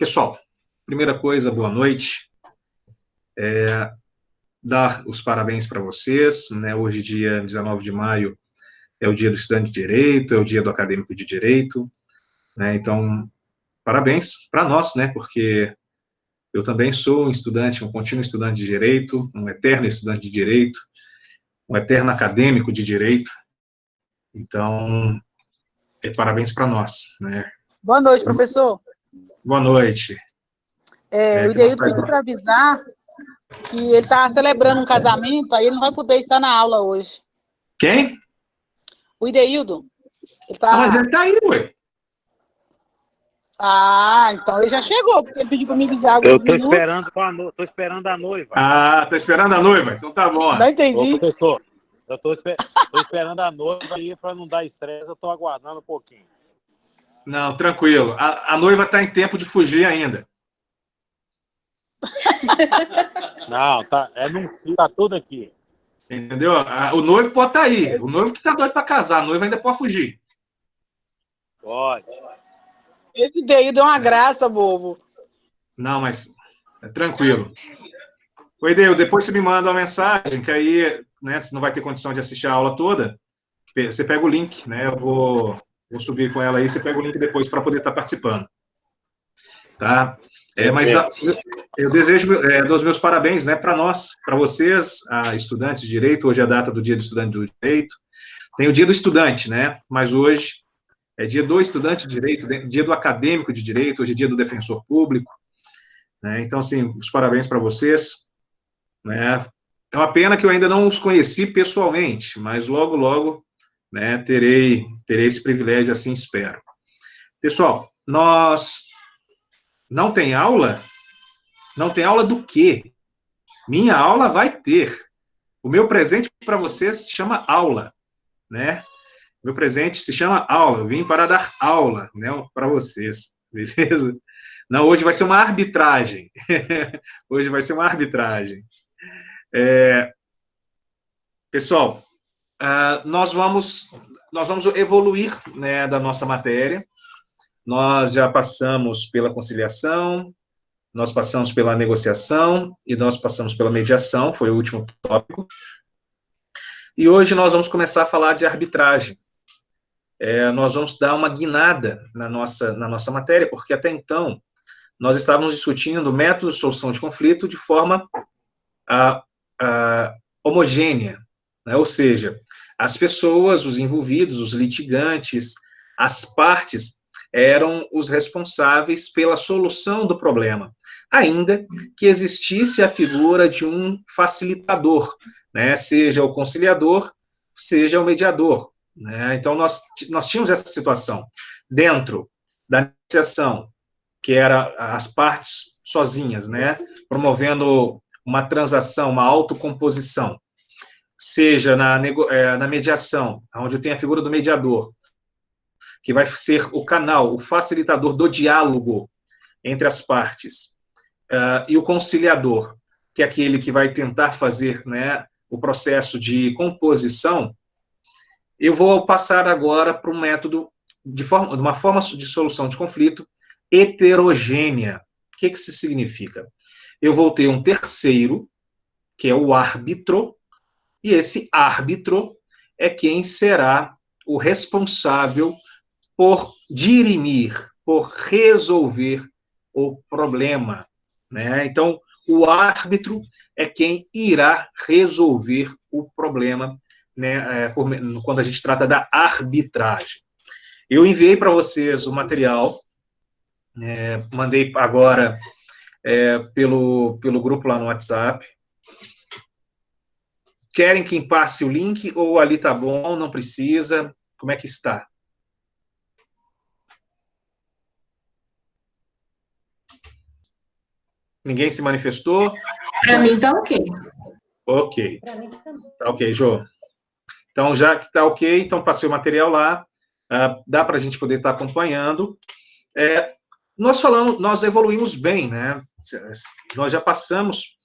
Pessoal, primeira coisa, boa noite. Dar os parabéns para vocês, né? Hoje, dia 19 de maio, é o dia do estudante de Direito, é o dia do acadêmico de Direito, né? Então, parabéns para nós, né? Porque eu também sou um estudante, um contínuo estudante de Direito, um eterno estudante de Direito, um eterno acadêmico de Direito. Então, parabéns para nós, né? Boa noite, professor. Boa noite. O Ideildo pediu para avisar que ele está celebrando um casamento, aí ele não vai poder estar na aula hoje. Quem? O Ideildo. Mas ele está aí, ué. Então ele já chegou, porque ele pediu para me avisar alguns minutos. Tô esperando a noiva. Tá esperando a noiva? Então tá bom. Não entendi. Ô, professor, eu tô esperando a noiva aí para não dar estresse, eu tô aguardando um pouquinho. Não, tranquilo. A noiva está em tempo de fugir ainda. Não, tá tudo aqui. Entendeu? O noivo pode estar aí. O noivo que está doido para casar. A noiva ainda pode fugir. Pode. Esse Ideildo é uma graça, bobo. Não, mas é tranquilo. Oi, Deus, depois você me manda uma mensagem, que aí, né, você não vai ter condição de assistir a aula toda. Você pega o link, né? Eu vou subir com ela aí, você pega o link depois para poder estar participando. Tá? Mas eu desejo dar os meus parabéns, né, para nós, para vocês, estudantes de Direito. Hoje é a data do Dia do Estudante do Direito. Tem o Dia do Estudante, né? Mas hoje é dia do estudante de Direito, dia do acadêmico de Direito, hoje é dia do defensor público. Né? Então, assim, os parabéns para vocês. Né? É uma pena que eu ainda não os conheci pessoalmente, mas logo, logo, né, terei esse privilégio, assim espero. Pessoal, nós não tem aula? Não tem aula do quê? Minha aula vai ter. O meu presente para vocês se chama aula, né? Meu presente se chama aula. Eu vim para dar aula, né, para vocês, beleza? Não, hoje vai ser uma arbitragem. Hoje vai ser uma arbitragem. Pessoal, nós vamos evoluir, né, da nossa matéria. Nós já passamos pela conciliação, nós passamos pela negociação e nós passamos pela mediação, foi o último tópico. E hoje nós vamos começar a falar de arbitragem. Nós vamos dar uma guinada na nossa matéria, porque até então nós estávamos discutindo métodos de solução de conflito de forma homogênea, né? Ou seja, as pessoas, os envolvidos, os litigantes, as partes eram os responsáveis pela solução do problema, ainda que existisse a figura de um facilitador, né? Seja o conciliador, seja o mediador. Né? Então, nós tínhamos essa situação dentro da negociação, que era as partes sozinhas, né? Promovendo uma transação, uma autocomposição, seja na mediação, onde eu tenho a figura do mediador, que vai ser o canal, o facilitador do diálogo entre as partes, e o conciliador, que é aquele que vai tentar fazer, né, o processo de composição. Eu vou passar agora para um método de uma forma de solução de conflito heterogênea. O que isso significa? Eu vou ter um terceiro, que é o árbitro, e esse árbitro é quem será o responsável por dirimir, por resolver o problema. Né? Então, o árbitro é quem irá resolver o problema, né, quando a gente trata da arbitragem. Eu enviei para vocês o material, mandei agora pelo grupo lá no WhatsApp. Querem que passe o link ou ali tá bom, não precisa? Como é que está? Ninguém se manifestou? Para mim tá ok. Ok. Tá ok, Jô. Então, já que tá ok, então passei o material lá, dá para a gente poder estar acompanhando. Nós evoluímos bem, né? Nós já passamos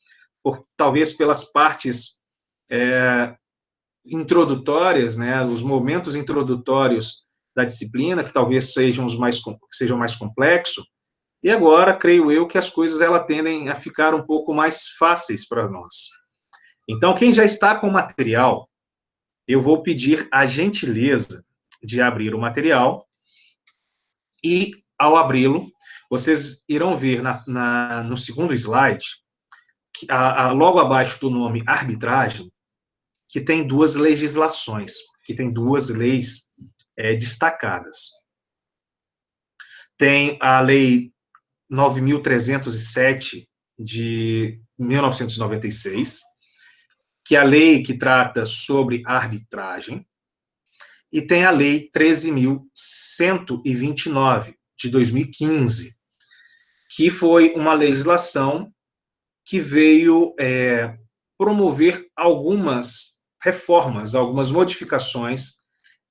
talvez pelas partes introdutórias, né? Os momentos introdutórios da disciplina, que talvez sejam mais complexos, E agora, creio eu, que as coisas elas tendem a ficar um pouco mais fáceis para nós. Então, quem já está com o material, eu vou pedir a gentileza de abrir o material e, ao abri-lo, vocês irão ver no segundo slide, que, logo abaixo do nome arbitragem, que tem duas legislações, que tem duas leis destacadas. Tem a Lei 9.307, de 1996, que é a lei que trata sobre arbitragem, e tem a Lei 13.129, de 2015, que foi uma legislação que veio promover algumas reformas, algumas modificações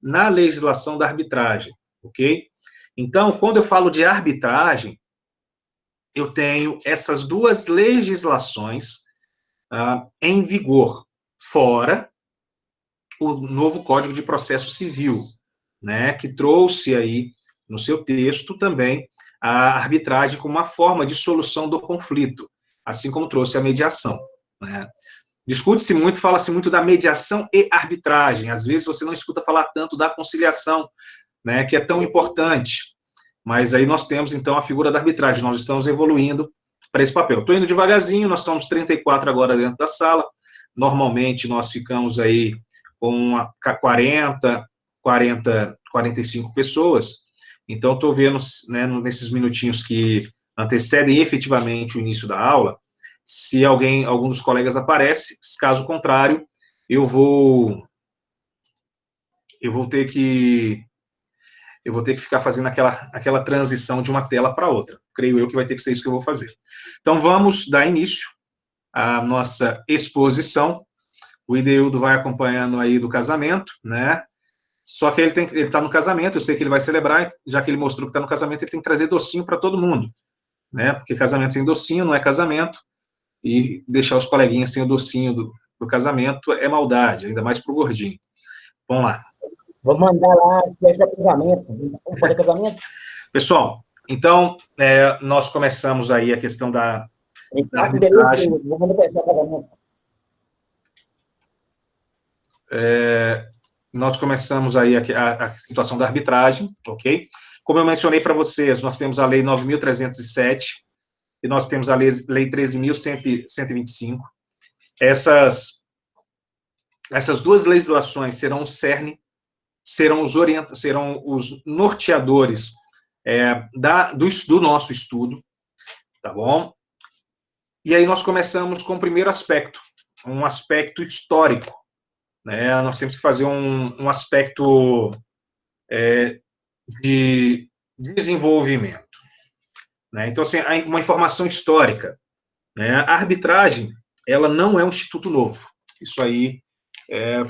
na legislação da arbitragem, ok? Então, quando eu falo de arbitragem, eu tenho essas duas legislações em vigor, fora o novo Código de Processo Civil, né, que trouxe aí, no seu texto também, a arbitragem como uma forma de solução do conflito, assim como trouxe a mediação, né. Discute-se muito, fala-se muito da mediação e arbitragem, às vezes você não escuta falar tanto da conciliação, né, que é tão importante, mas aí nós temos, então, a figura da arbitragem, nós estamos evoluindo para esse papel. Estou indo devagarzinho, nós somos 34 agora dentro da sala, normalmente nós ficamos aí com 40, 45 pessoas, então estou vendo, né, nesses minutinhos que antecedem efetivamente o início da aula, se algum dos colegas aparece, caso contrário, eu vou ter que ficar fazendo aquela transição de uma tela para outra. Creio eu que vai ter que ser isso que eu vou fazer. Então, vamos dar início à nossa exposição. O Ideildo vai acompanhando aí do casamento, né? Só que ele está no casamento, eu sei que ele vai celebrar, já que ele mostrou que está no casamento, ele tem que trazer docinho para todo mundo, né? Porque casamento sem docinho não é casamento, e deixar os coleguinhas sem o docinho do casamento é maldade, ainda mais para o gordinho. Vamos lá. Vou mandar lá a festa de casamento. Vamos fazer casamento? Pessoal, então, nós começamos aí a questão da arbitragem. Vou mandar festa de casamento. Nós começamos aí a situação da arbitragem, ok? Como eu mencionei para vocês, nós temos a Lei 9.307 e nós temos a Lei 13.125. Essas duas legislações serão o cerne, serão os norteadores do nosso estudo, tá bom? E aí nós começamos com o primeiro aspecto, um aspecto histórico, né? Nós temos que fazer um aspecto de desenvolvimento, né? Então, assim, uma informação histórica, né? A arbitragem, ela não é um instituto novo, isso aí,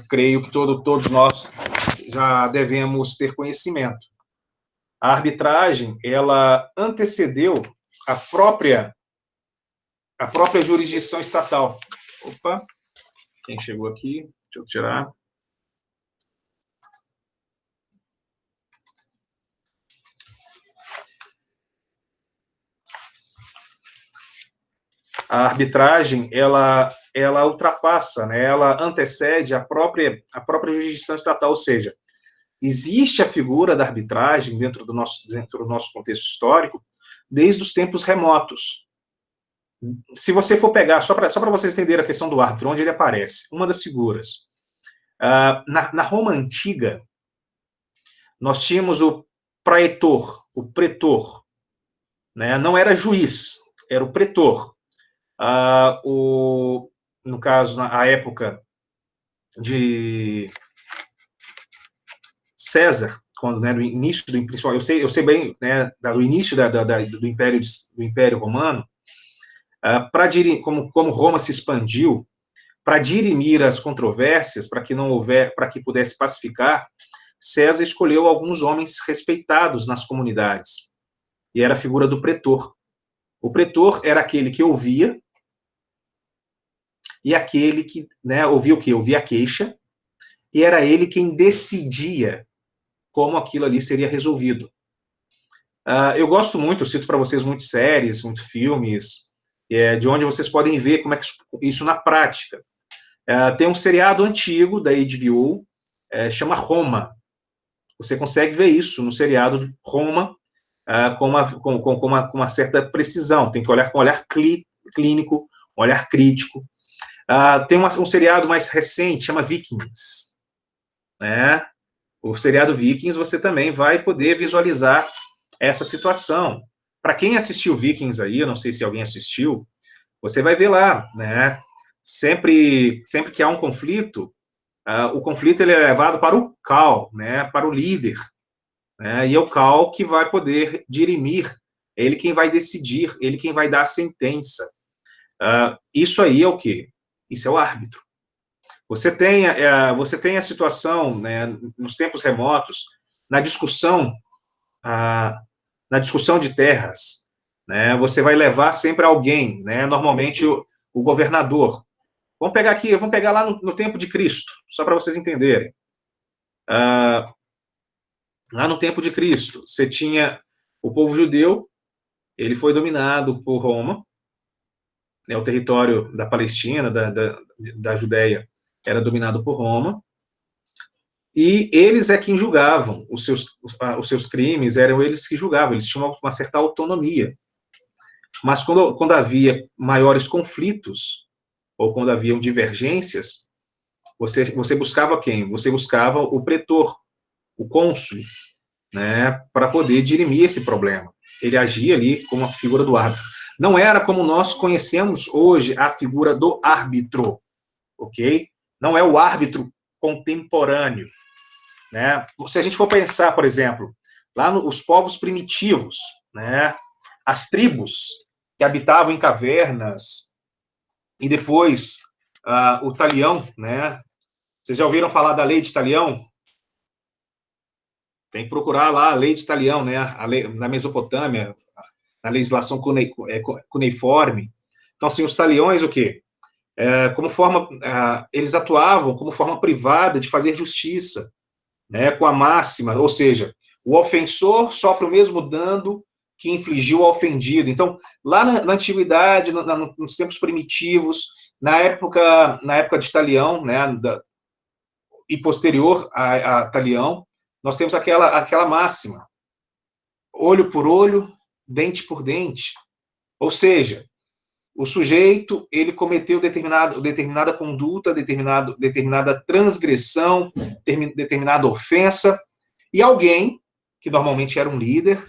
creio que todos nós já devemos ter conhecimento. A arbitragem, ela antecedeu a própria jurisdição estatal. Opa, quem chegou aqui? Deixa eu tirar. A arbitragem, ela ultrapassa, né? Ela antecede a própria jurisdição estatal, ou seja, existe a figura da arbitragem dentro do nosso contexto histórico desde os tempos remotos. Se você for pegar, só para vocês entenderem a questão do árbitro, onde ele aparece, uma das figuras. Na Roma Antiga, nós tínhamos o praetor, o pretor, né? Não era juiz, era o pretor. No caso, na época de César, quando, né, do início do Império, eu sei bem, né, do início do Império Romano, como Roma se expandiu, para dirimir as controvérsias, para que pudesse pacificar, César escolheu alguns homens respeitados nas comunidades, e era a figura do pretor. O pretor era aquele que ouvia, e aquele que, né, ouvia o quê? Ouvia a queixa, e era ele quem decidia como aquilo ali seria resolvido. Eu gosto muito, eu cito para vocês muitas séries, muitos filmes, de onde vocês podem ver como é que isso na prática. Tem um seriado antigo da HBO, chama Roma. Você consegue ver isso no seriado de Roma, com uma certa precisão. Tem que olhar com um olhar clínico, um olhar crítico. Tem um seriado mais recente, chama Vikings. Né? O seriado Vikings, você também vai poder visualizar essa situação. Para quem assistiu Vikings aí, eu não sei se alguém assistiu, você vai ver lá, né? Sempre que há um conflito, o conflito ele é levado para o Khal, né? Para o líder, né? E é o Khal que vai poder dirimir, ele quem vai decidir, ele quem vai dar a sentença. Isso aí é o quê? Isso é o árbitro. Você tem a situação, né, nos tempos remotos, na discussão de terras, né, você vai levar sempre alguém, né, normalmente o governador. Vamos pegar lá no tempo de Cristo, só para vocês entenderem. Lá no tempo de Cristo, você tinha o povo judeu, ele foi dominado por Roma, né, o território da Palestina, da Judéia, era dominado por Roma, e eles é quem julgavam os seus crimes, eram eles que julgavam, eles tinham uma certa autonomia. Mas quando havia maiores conflitos, ou quando haviam divergências, você buscava quem? Você buscava o pretor, o cônsul, né, para poder dirimir esse problema. Ele agia ali como a figura do árbitro. Não era como nós conhecemos hoje a figura do árbitro, ok? Não é o árbitro contemporâneo, né? Se a gente for pensar, por exemplo, lá nos povos primitivos, né, as tribos que habitavam em cavernas, e depois o Talião, né? Vocês já ouviram falar da lei de Talião? Tem que procurar lá a lei de Talião, né? A lei, na Mesopotâmia, na legislação cuneiforme. Então, assim, os taliões, o quê? Eles atuavam como forma privada de fazer justiça, né? Com a máxima, ou seja, o ofensor sofre o mesmo dano que infligiu ao ofendido. Então, lá na antiguidade, nos tempos primitivos, na época de Talião, né? E posterior a Talião, nós temos aquela máxima: olho por olho, dente por dente. Ou seja, o sujeito, ele cometeu determinada conduta, determinada transgressão, determinada ofensa, e alguém, que normalmente era um líder,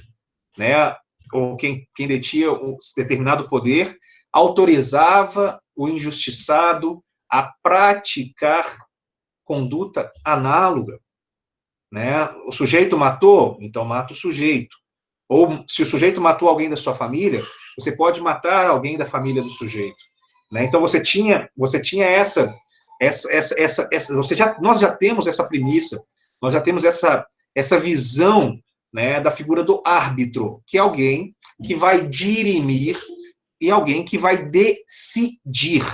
né, ou quem detinha um determinado poder, autorizava o injustiçado a praticar conduta análoga. Né? O sujeito matou, então mata o sujeito. Ou se o sujeito matou alguém da sua família, você pode matar alguém da família do sujeito. Né? Então você tinha nós já temos essa premissa, nós já temos essa visão, né, da figura do árbitro, que é alguém que vai dirimir e alguém que vai decidir.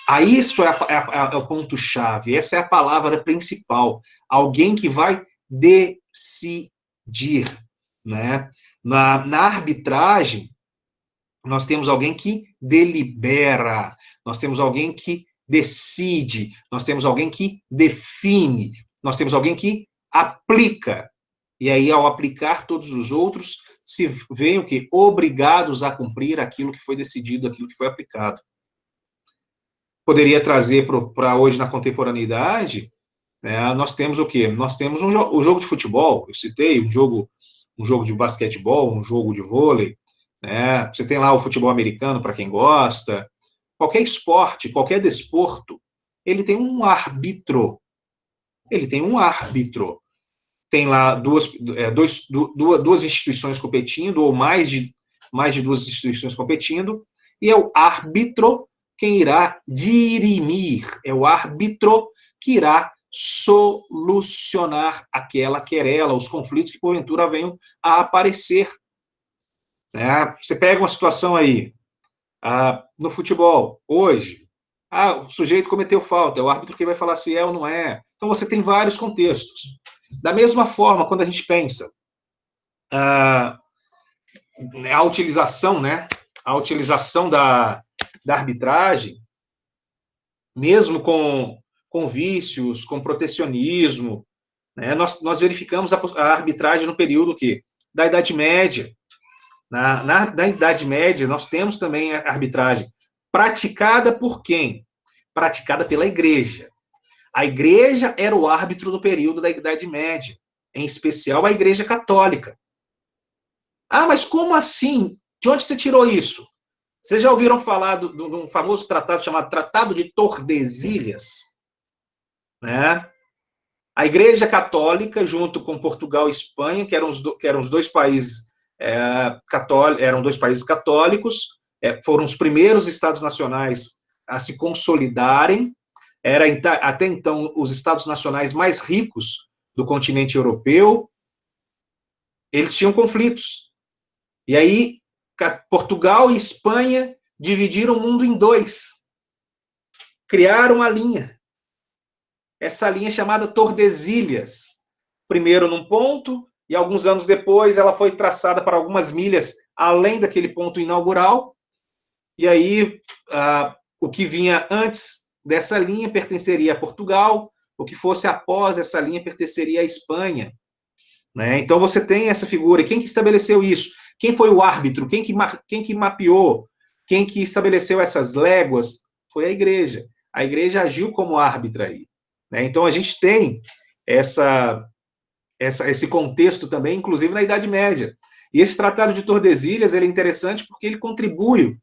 Aí isso é o ponto-chave, essa é a palavra principal. Alguém que vai decidir. Né? Na arbitragem, nós temos alguém que delibera, nós temos alguém que decide, nós temos alguém que define, nós temos alguém que aplica. E aí, ao aplicar, todos os outros se veem o quê? Obrigados a cumprir aquilo que foi decidido, aquilo que foi aplicado. Poderia trazer para hoje, na contemporaneidade, né, nós temos o quê? Nós temos o jogo de futebol, eu citei, um jogo de basquetebol, um jogo de vôlei, né? Você tem lá o futebol americano, para quem gosta. Qualquer esporte, qualquer desporto, ele tem um árbitro. Ele tem um árbitro. Tem lá duas instituições competindo, ou mais de duas instituições competindo, e é o árbitro quem irá dirimir, é o árbitro que irá solucionar aquela querela, os conflitos que porventura venham a aparecer. Você pega uma situação aí, no futebol, hoje, o sujeito cometeu falta, é o árbitro que vai falar se é ou não é. Então você tem vários contextos. Da mesma forma, quando a gente pensa a utilização, né, a utilização da arbitragem, mesmo com vícios, com protecionismo, né, nós verificamos a arbitragem no período da Idade Média. Na Idade Média, nós temos também a arbitragem praticada por quem? Praticada pela Igreja. A Igreja era o árbitro do período da Idade Média, em especial a Igreja Católica. Ah, mas como assim? De onde você tirou isso? Vocês já ouviram falar de um famoso tratado chamado Tratado de Tordesilhas? Né? A Igreja Católica, junto com Portugal e Espanha, que eram os dois países eram dois países católicos, foram os primeiros estados nacionais a se consolidarem, até então os estados nacionais mais ricos do continente europeu, eles tinham conflitos. E aí, Portugal e Espanha dividiram o mundo em dois, criaram uma linha. Essa linha é chamada Tordesilhas. Primeiro num ponto, e alguns anos depois ela foi traçada para algumas milhas além daquele ponto inaugural, e aí o que vinha antes dessa linha pertenceria a Portugal, o que fosse após essa linha pertenceria à Espanha. Né? Então você tem essa figura, e quem que estabeleceu isso? Quem foi o árbitro? Quem que mapeou? Quem que estabeleceu essas léguas? Foi a Igreja. A Igreja agiu como árbitra aí. Né? Então a gente tem esse contexto também, inclusive na Idade Média. E esse Tratado de Tordesilhas, ele é interessante porque ele contribuiu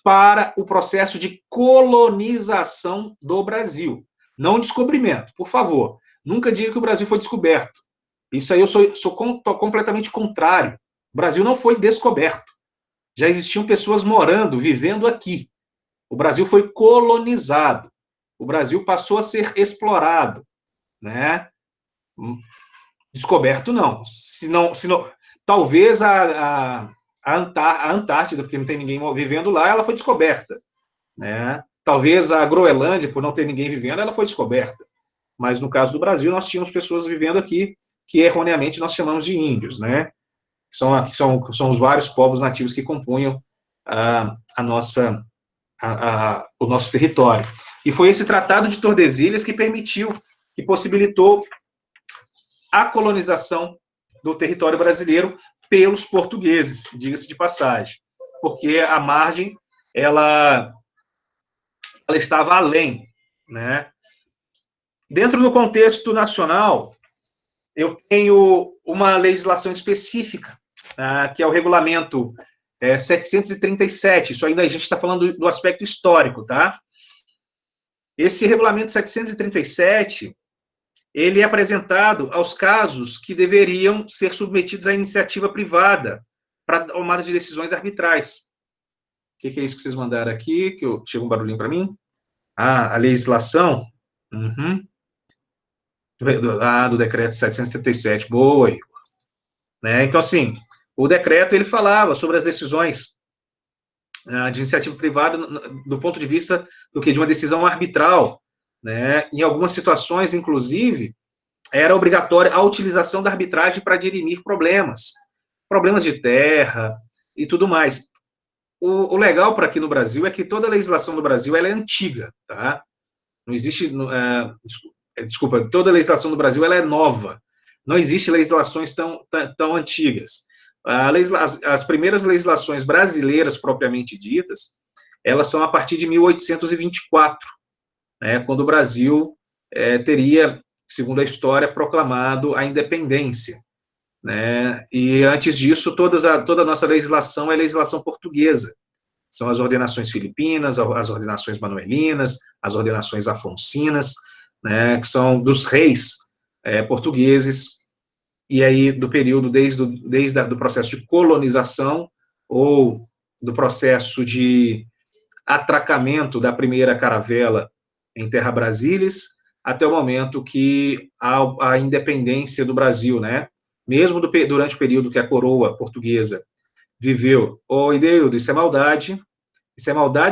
para o processo de colonização do Brasil. Não descobrimento, por favor. Nunca diga que o Brasil foi descoberto. Isso aí eu sou completamente contrário. O Brasil não foi descoberto. Já existiam pessoas morando, vivendo aqui. O Brasil foi colonizado. O Brasil passou a ser explorado. Né? Descoberto, não. Talvez a Antártida, porque não tem ninguém vivendo lá, ela foi descoberta. Né? Talvez a Groenlândia, por não ter ninguém vivendo, ela foi descoberta. Mas no caso do Brasil, nós tínhamos pessoas vivendo aqui que erroneamente nós chamamos de índios, né? São os vários povos nativos que compunham o nosso território. E foi esse Tratado de Tordesilhas que possibilitou a colonização do território brasileiro pelos portugueses, diga-se de passagem, porque a margem, ela estava além, né? Dentro do contexto nacional, eu tenho uma legislação específica, que é o regulamento 737, isso ainda a gente está falando do aspecto histórico, tá? Esse regulamento 737, ele é apresentado aos casos que deveriam ser submetidos à iniciativa privada para tomada de decisões arbitrais. O que é isso que vocês mandaram aqui? Chegou um barulhinho para mim? A legislação do decreto 737. Boa, Igor. Né? Então, assim, o decreto, ele falava sobre as decisões de iniciativa privada do ponto de vista de uma decisão arbitral. Né? Em algumas situações, inclusive, era obrigatória a utilização da arbitragem para dirimir problemas de terra e tudo mais. O legal para aqui no Brasil é que toda a legislação do Brasil ela é antiga, tá? Não existe, toda a legislação do Brasil ela é nova. Não existe legislações tão antigas. As primeiras legislações brasileiras propriamente ditas, elas são a partir de 1824, né, quando o Brasil teria, segundo a história, proclamado a independência. Né? E antes disso, toda a nossa legislação é legislação portuguesa. São as ordenações filipinas, as ordenações manuelinas, as ordenações afonsinas, né, que são dos reis portugueses, e aí do período desde o processo de colonização, ou do processo de atracamento da primeira caravela em Terra Brasílis, até o momento que a independência do Brasil, né? Mesmo durante o período que a coroa portuguesa viveu. Ô, Ideildo, isso é maldade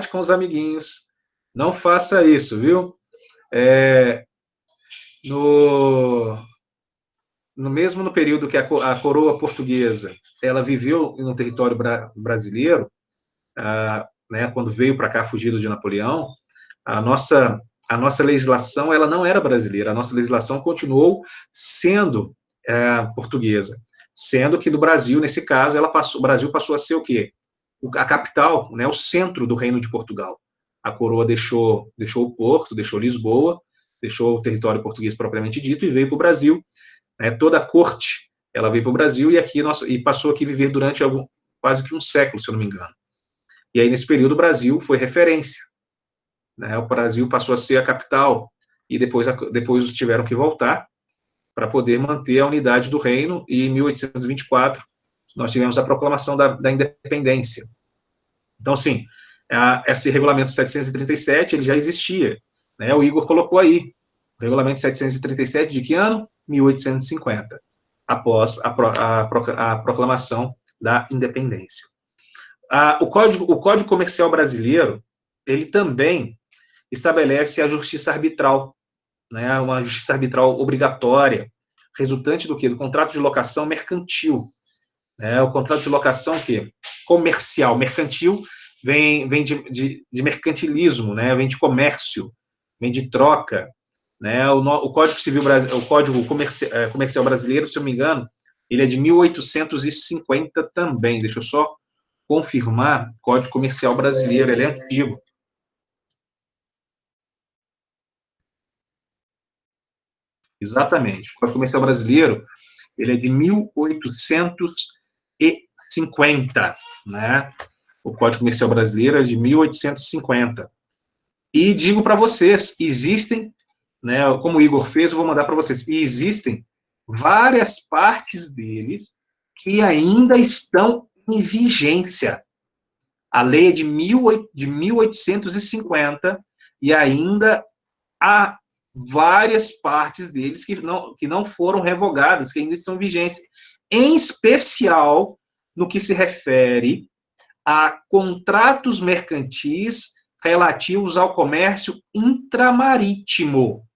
com os amiguinhos, não faça isso, viu? mesmo no período que a coroa portuguesa ela viveu no território brasileiro, né, quando veio para cá fugido de Napoleão, a nossa legislação ela não era brasileira, a nossa legislação continuou sendo portuguesa, sendo que no Brasil, nesse caso, o Brasil passou a ser o quê? A capital, né, o centro do Reino de Portugal. A coroa deixou o Porto, deixou Lisboa, deixou o território português propriamente dito e veio para o Brasil. Né, toda a corte ela veio para o Brasil e passou aqui a viver durante quase que um século, se eu não me engano. E aí, nesse período, o Brasil foi referência. Né, o Brasil passou a ser a capital e depois tiveram que voltar para poder manter a unidade do reino, e em 1824 nós tivemos a proclamação da independência. Então, sim, esse regulamento 737, ele já existia, né, o Igor colocou aí, o regulamento 737 de que ano? 1850, após a proclamação da independência. O Código Comercial Brasileiro, ele também estabelece a justiça arbitral, né, uma justiça arbitral obrigatória, resultante do quê? Do contrato de locação mercantil. Né, o contrato de locação que comercial, mercantil, vem de mercantilismo, né, vem de comércio, vem de troca. Né, o Código Civil, o Código Comercial Brasileiro, se eu não me engano, ele é de 1850 também. Deixa eu só confirmar. Código Comercial Brasileiro, ele é antigo. Exatamente. O Código Comercial Brasileiro, ele é de 1850, né? O Código Comercial Brasileiro é de 1850. E digo para vocês, existem, né, como o Igor fez, eu vou mandar para vocês, e existem várias partes dele que ainda estão em vigência. A lei é de 1850 e ainda há várias partes deles que não foram revogadas, que ainda estão em vigência, em especial no que se refere a contratos mercantis relativos ao comércio intramarítimo,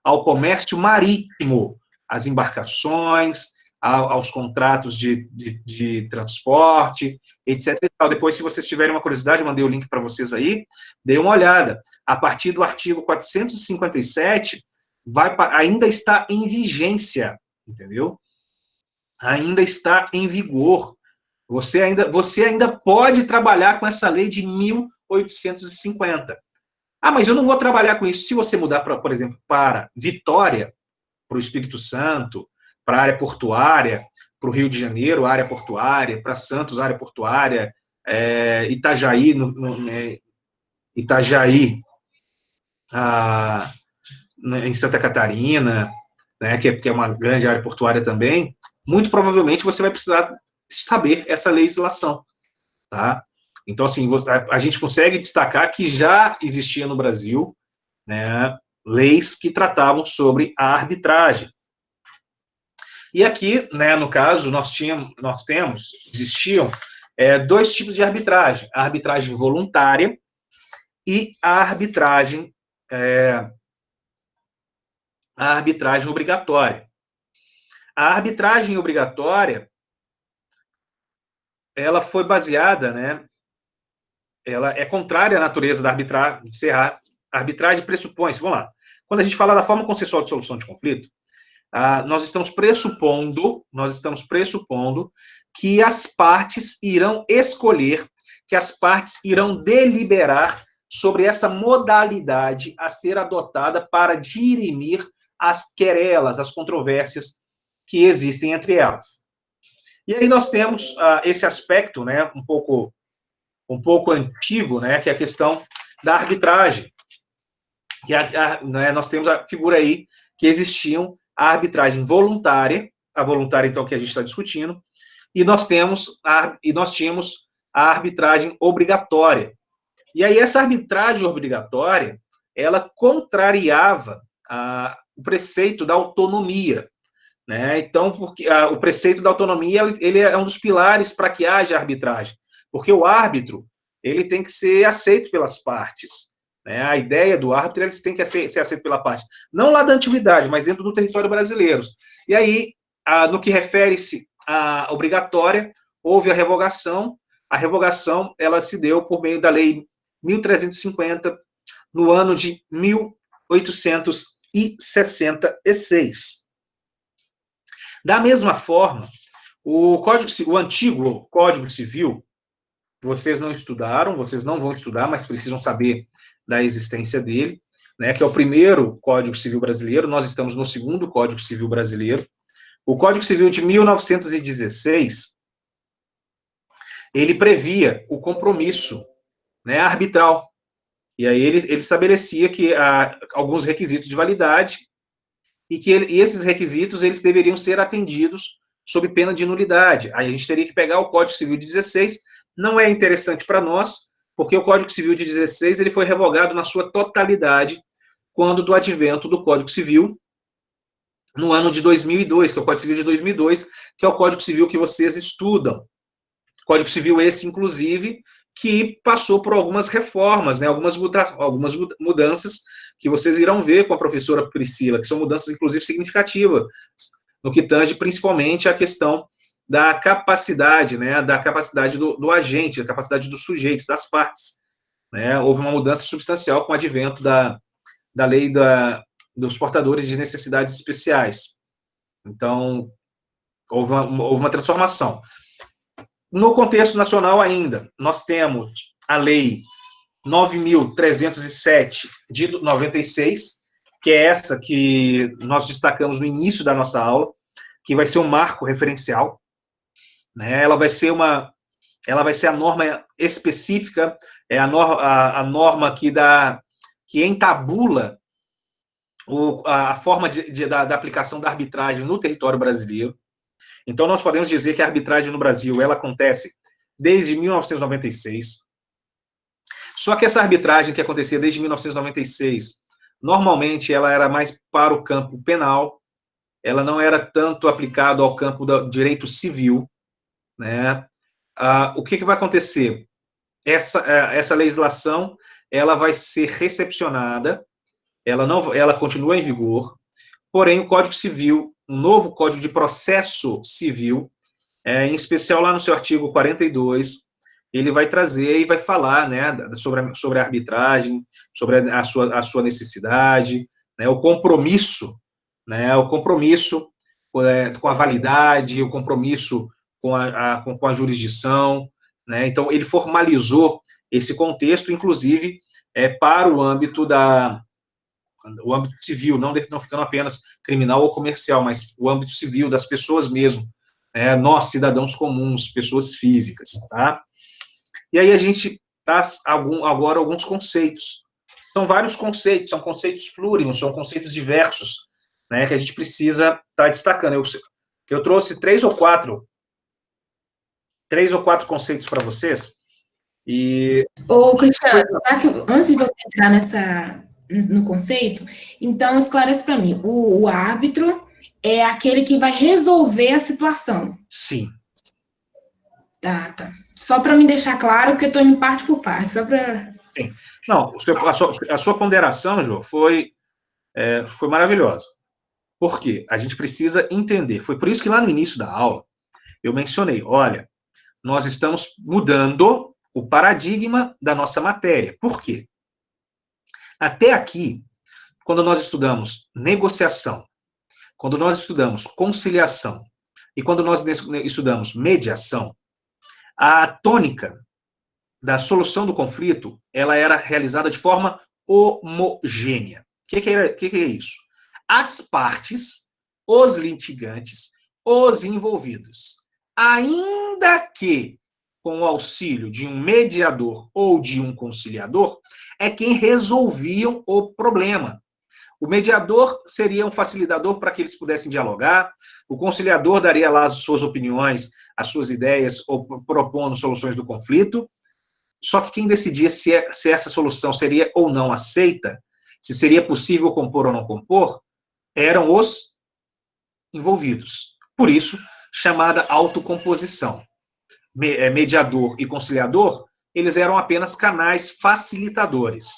ao comércio marítimo, às embarcações, aos contratos de transporte, etc. Depois, se vocês tiverem uma curiosidade, eu mandei o link para vocês aí, dê uma olhada. A partir do artigo 457, ainda está em vigência, entendeu? Ainda está em vigor. Você ainda pode trabalhar com essa lei de 1850. Mas eu não vou trabalhar com isso. Se você mudar, por exemplo, para Vitória, para o Espírito Santo, para a área portuária, para o Rio de Janeiro, área portuária, para Santos, área portuária, Itajaí, em Santa Catarina, né, que é uma grande área portuária também, muito provavelmente você vai precisar saber essa legislação, tá? Então, assim, a gente consegue destacar que já existia no Brasil, né, leis que tratavam sobre a arbitragem. E aqui, né, no caso, existiam dois tipos de arbitragem: a arbitragem voluntária e a arbitragem obrigatória. A arbitragem obrigatória, ela foi baseada, né, ela é contrária à natureza da arbitragem. A arbitragem pressupõe, vamos lá, quando a gente fala da forma consensual de solução de conflito, nós estamos pressupondo que as partes irão escolher, que as partes irão deliberar sobre essa modalidade a ser adotada para dirimir as querelas, as controvérsias que existem entre elas. E aí nós temos esse aspecto, né, um pouco antigo, né, que é a questão da arbitragem. Né, nós temos a figura aí que existiam a arbitragem voluntária, a voluntária, então, que a gente está discutindo, e nós tínhamos a arbitragem obrigatória. E aí, essa arbitragem obrigatória, ela contrariava o preceito da autonomia, né? Então, porque o preceito da autonomia, ele é um dos pilares para que haja arbitragem, porque o árbitro, ele tem que ser aceito pelas partes. A ideia do árbitro, ele tem que ser aceito pela parte, não lá da antiguidade, mas dentro do território brasileiro. E aí, no que refere-se à obrigatória, houve a revogação. A revogação, ela se deu por meio da Lei 1350, no ano de 1866. Da mesma forma, o antigo Código Civil, vocês não estudaram, vocês não vão estudar, mas precisam saber da existência dele, né, que é o primeiro Código Civil brasileiro. Nós estamos no segundo Código Civil brasileiro. O Código Civil de 1916, ele previa o compromisso, né, arbitral. E aí ele estabelecia que há alguns requisitos de validade e esses requisitos eles deveriam ser atendidos sob pena de nulidade. Aí a gente teria que pegar o Código Civil de 16, não é interessante para nós, porque o Código Civil de 16 ele foi revogado na sua totalidade quando do advento do Código Civil, no ano de 2002, que é o Código Civil de 2002, que é o Código Civil que vocês estudam. Código Civil esse, inclusive, que passou por algumas reformas, né, algumas mudanças que vocês irão ver com a professora Priscila, que são mudanças, inclusive, significativas, no que tange principalmente a questão da capacidade, né, da capacidade do agente, da capacidade dos sujeitos, das partes. Né? Houve uma mudança substancial com o advento da lei dos portadores de necessidades especiais. Então, houve uma transformação. No contexto nacional ainda, nós temos a Lei 9.307 de 96, que é essa que nós destacamos no início da nossa aula, que vai ser um marco referencial, né? Ela vai ser a norma específica, é a norma que entabula a forma da aplicação da arbitragem no território brasileiro. Então, nós podemos dizer que a arbitragem no Brasil, ela acontece desde 1996. Só que essa arbitragem que acontecia desde 1996, normalmente ela era mais para o campo penal, ela não era tanto aplicada ao campo do direito civil, né? O que vai acontecer? Essa legislação, ela vai ser recepcionada, ela continua em vigor, porém o Código Civil, um novo Código de Processo Civil, em especial lá no seu artigo 42, ele vai trazer e vai falar, né, sobre a arbitragem, sobre a sua necessidade, né, o compromisso com a validade, o compromisso com a jurisdição, né? Então ele formalizou esse contexto, inclusive, para o âmbito civil, não ficando apenas criminal ou comercial, mas o âmbito civil das pessoas mesmo, nós, cidadãos comuns, pessoas físicas, tá? E aí a gente traz agora alguns conceitos. São vários conceitos, são conceitos plúrimos, são conceitos diversos, né, que a gente precisa estar destacando. Eu trouxe três ou quatro conceitos para vocês. Ô, Cristiano, antes de você entrar no conceito, então esclarece para mim, o árbitro é aquele que vai resolver a situação. Sim. Tá. Só para me deixar claro, porque eu estou indo parte por parte, só para... Sim. Não, a sua ponderação, Jô, foi maravilhosa. Por quê? A gente precisa entender. Foi por isso que lá no início da aula, eu mencionei, olha, nós estamos mudando o paradigma da nossa matéria. Por quê? Até aqui, quando nós estudamos negociação, quando nós estudamos conciliação e quando nós estudamos mediação, a tônica da solução do conflito, ela era realizada de forma homogênea. O que é isso? As partes, os litigantes, os envolvidos, ainda que com o auxílio de um mediador ou de um conciliador, é quem resolviam o problema. O mediador seria um facilitador para que eles pudessem dialogar, o conciliador daria lá as suas opiniões, as suas ideias, ou propondo soluções do conflito. Só que quem decidia se essa solução seria ou não aceita, se seria possível compor ou não compor, eram os envolvidos. Por isso, chamada autocomposição. Mediador e conciliador, eles eram apenas canais facilitadores.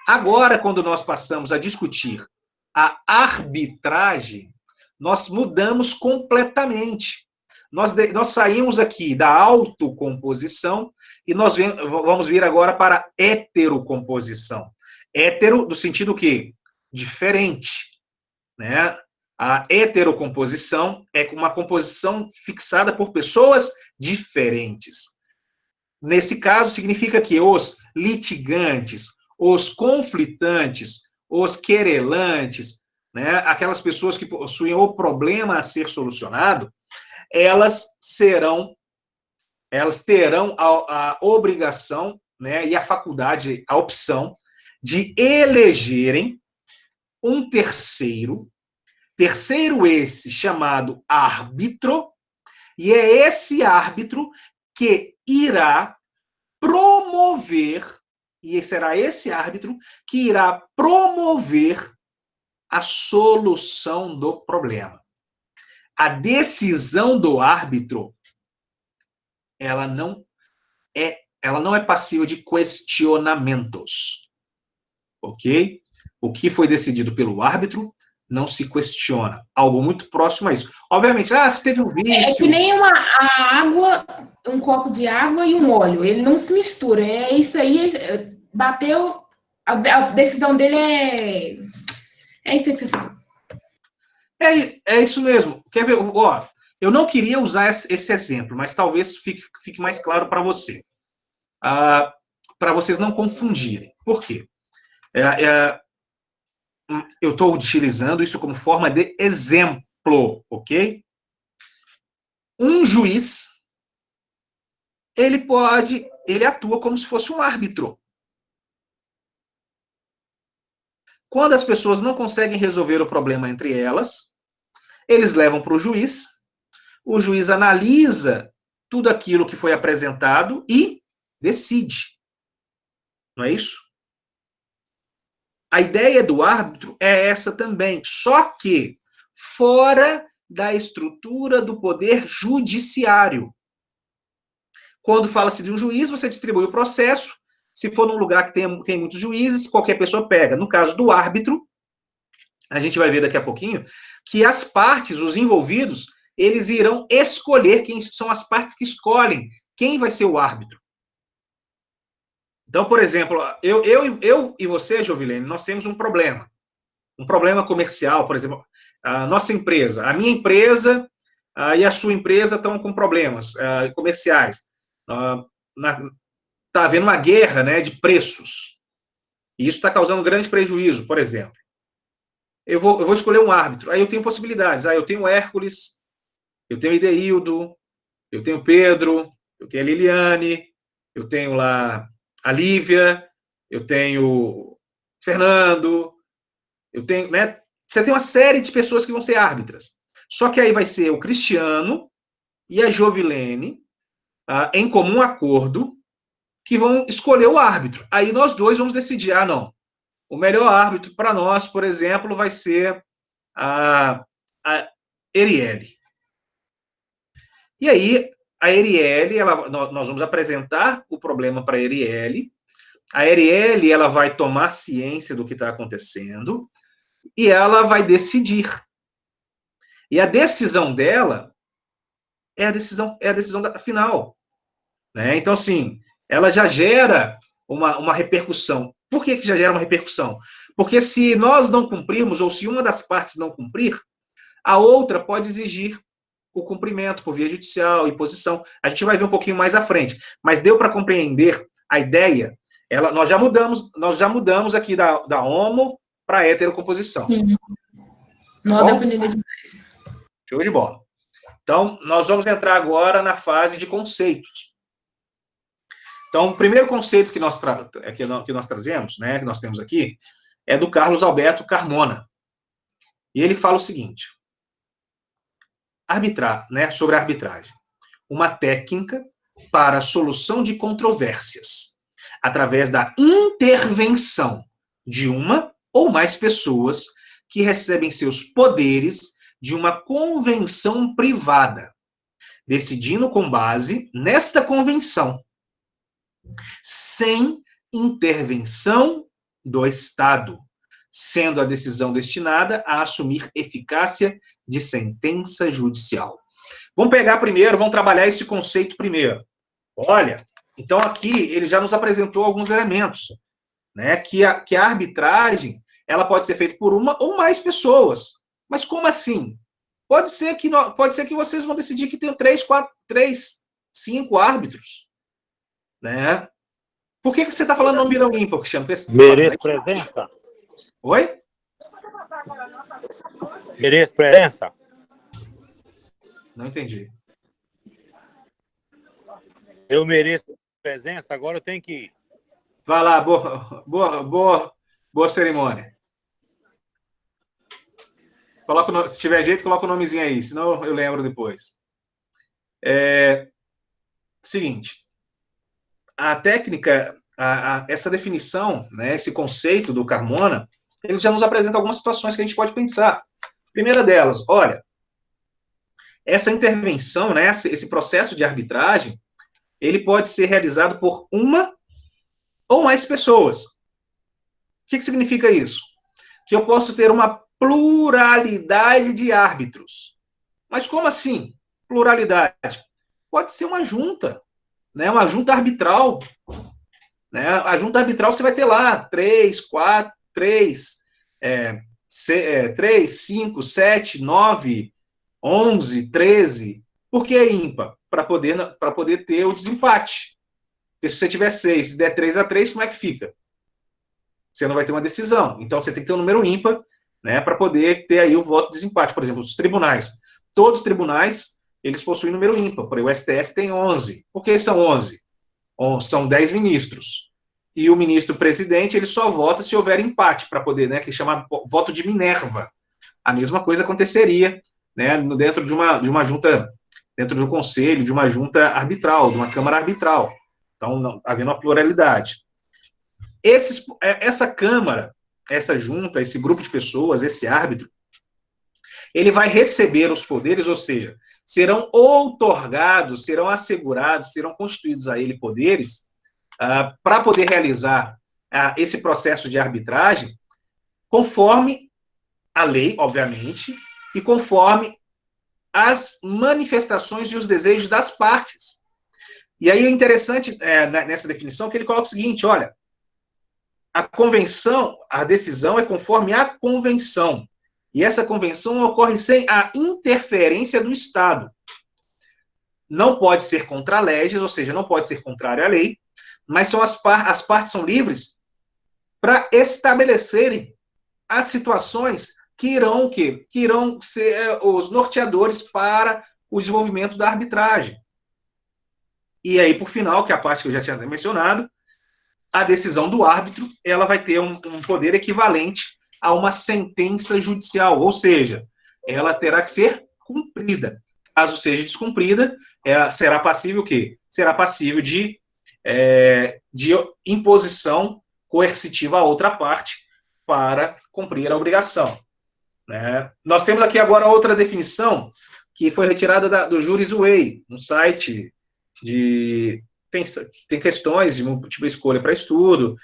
Agora, quando nós passamos a discutir a arbitragem, nós mudamos completamente. Nós saímos aqui da autocomposição e nós vamos vir agora para a heterocomposição. Hétero, do sentido que? Diferente. Né? A heterocomposição é uma composição fixada por pessoas diferentes. Nesse caso, significa que os litigantes, os conflitantes, os querelantes, né, aquelas pessoas que possuem o problema a ser solucionado, elas terão a obrigação, né, e a faculdade, a opção de elegerem um terceiro esse chamado árbitro, e é esse árbitro que irá promover, e será esse árbitro que irá promover a solução do problema. A decisão do árbitro, ela não é passível de questionamentos. Ok? O que foi decidido pelo árbitro não se questiona. Algo muito próximo a isso. Obviamente, se teve um vício... É que nem a água, um copo de água e um óleo. Ele não se mistura. É isso aí, bateu, a decisão dele é isso aí que você falou. É isso mesmo. Quer ver? Ó, eu não queria usar esse exemplo, mas talvez fique mais claro para você. Para vocês não confundirem. Por quê? Eu estou utilizando isso como forma de exemplo, ok? Um juiz, ele atua como se fosse um árbitro. Quando as pessoas não conseguem resolver o problema entre elas, eles levam para o juiz analisa tudo aquilo que foi apresentado e decide. Não é isso? A ideia do árbitro é essa também, só que fora da estrutura do poder judiciário. Quando fala-se de um juiz, você distribui o processo. Se for num lugar que tem muitos juízes, qualquer pessoa pega. No caso do árbitro, a gente vai ver daqui a pouquinho, que as partes, os envolvidos, eles irão escolher quem são as partes que escolhem quem vai ser o árbitro. Então, por exemplo, eu e você, Jovilene, nós temos um problema comercial, por exemplo, a nossa empresa, a minha empresa e a sua empresa estão com problemas comerciais. Está havendo uma guerra, né, de preços. E isso está causando um grande prejuízo, por exemplo. Eu vou escolher um árbitro. Aí eu tenho possibilidades. Eu tenho Hércules, eu tenho Ideildo, eu tenho Pedro, eu tenho a Liliane, eu tenho lá a Lívia, eu tenho Fernando, eu tenho, né? Você tem uma série de pessoas que vão ser árbitras. Só que aí vai ser o Cristiano e a Jovilene, em comum acordo, que vão escolher o árbitro. Aí nós dois vamos decidir, não, o melhor árbitro para nós, por exemplo, vai ser a Erielle. E aí, a Erielle, nós vamos apresentar o problema para a Erielle. A Erielle, ela vai tomar ciência do que está acontecendo e ela vai decidir. E a decisão dela é a decisão final. Né? Então, assim, ela já gera uma repercussão. Por que já gera uma repercussão? Porque se nós não cumprirmos, ou se uma das partes não cumprir, a outra pode exigir o cumprimento por via judicial, imposição. A gente vai ver um pouquinho mais à frente. Mas deu para compreender a ideia? Nós já mudamos aqui da homo para a heterocomposição. Sim. Não dá para entender demais. Show de bola. Então, nós vamos entrar agora na fase de conceitos. Então, o primeiro conceito que nós trazemos, né, que nós temos aqui, é do Carlos Alberto Carmona. E ele fala o seguinte: sobre a arbitragem. Uma técnica para a solução de controvérsias, através da intervenção de uma ou mais pessoas que recebem seus poderes de uma convenção privada, decidindo com base nesta convenção, sem intervenção do Estado, sendo a decisão destinada a assumir eficácia de sentença judicial. Vamos pegar primeiro, vamos trabalhar esse conceito primeiro. Olha, então aqui ele já nos apresentou alguns elementos, né, que a arbitragem, ela pode ser feita por uma ou mais pessoas. Mas como assim? Pode ser que vocês vão decidir que tem 3, 5 árbitros, né? Por que você está falando número ímpar, Cristiano? Mereço presença? Oi? Mereço presença? Não entendi. Eu mereço presença, agora eu tenho que ir. Vai lá, boa cerimônia. Se tiver jeito, coloca o nomezinho aí, senão eu lembro depois. Seguinte, a técnica, essa definição, né, esse conceito do Carmona, ele já nos apresenta algumas situações que a gente pode pensar. Primeira delas, olha, essa intervenção, né, esse processo de arbitragem, ele pode ser realizado por uma ou mais pessoas. O que significa isso? Que eu posso ter uma pluralidade de árbitros. Mas como assim? Pluralidade. Pode ser uma junta, né? Uma junta arbitral. Né? A junta arbitral você vai ter lá 3, 5, 7, 9, 11, 13. Por que ímpar? Para poder ter o desempate. Porque se você tiver 6 e der 3-3, como é que fica? Você não vai ter uma decisão. Então, você tem que ter um número ímpar, né, para poder ter aí o voto de desempate. Por exemplo, os tribunais. Todos os tribunais, eles possuem número ímpar. Por exemplo, o STF tem 11. Por que são 11? São 10 ministros. E o ministro-presidente, ele só vota se houver empate, para poder, né, que é chamado voto de Minerva. A mesma coisa aconteceria, né, dentro de uma junta, dentro do conselho, de uma junta arbitral, de uma câmara arbitral. Então, havendo uma pluralidade. Essa câmara, essa junta, esse grupo de pessoas, esse árbitro, ele vai receber os poderes, ou seja, serão outorgados, serão assegurados, serão constituídos a ele poderes para poder realizar esse processo de arbitragem conforme a lei, obviamente, e conforme as manifestações e os desejos das partes. E aí é interessante nessa definição que ele coloca o seguinte, olha, a decisão é conforme a convenção. E essa convenção ocorre sem a interferência do Estado. Não pode ser contra leges, ou seja, não pode ser contrário à lei, mas as partes são livres para estabelecerem as situações que irão ser os norteadores para o desenvolvimento da arbitragem. E aí, por final, que é a parte que eu já tinha mencionado, a decisão do árbitro, ela vai ter um poder equivalente a uma sentença judicial, ou seja, ela terá que ser cumprida. Caso seja descumprida, será passível o quê? Será passível de imposição coercitiva à outra parte para cumprir a obrigação. Né? Nós temos aqui agora outra definição que foi retirada do Juris Way, no site tem questões de múltipla escolha para estudo,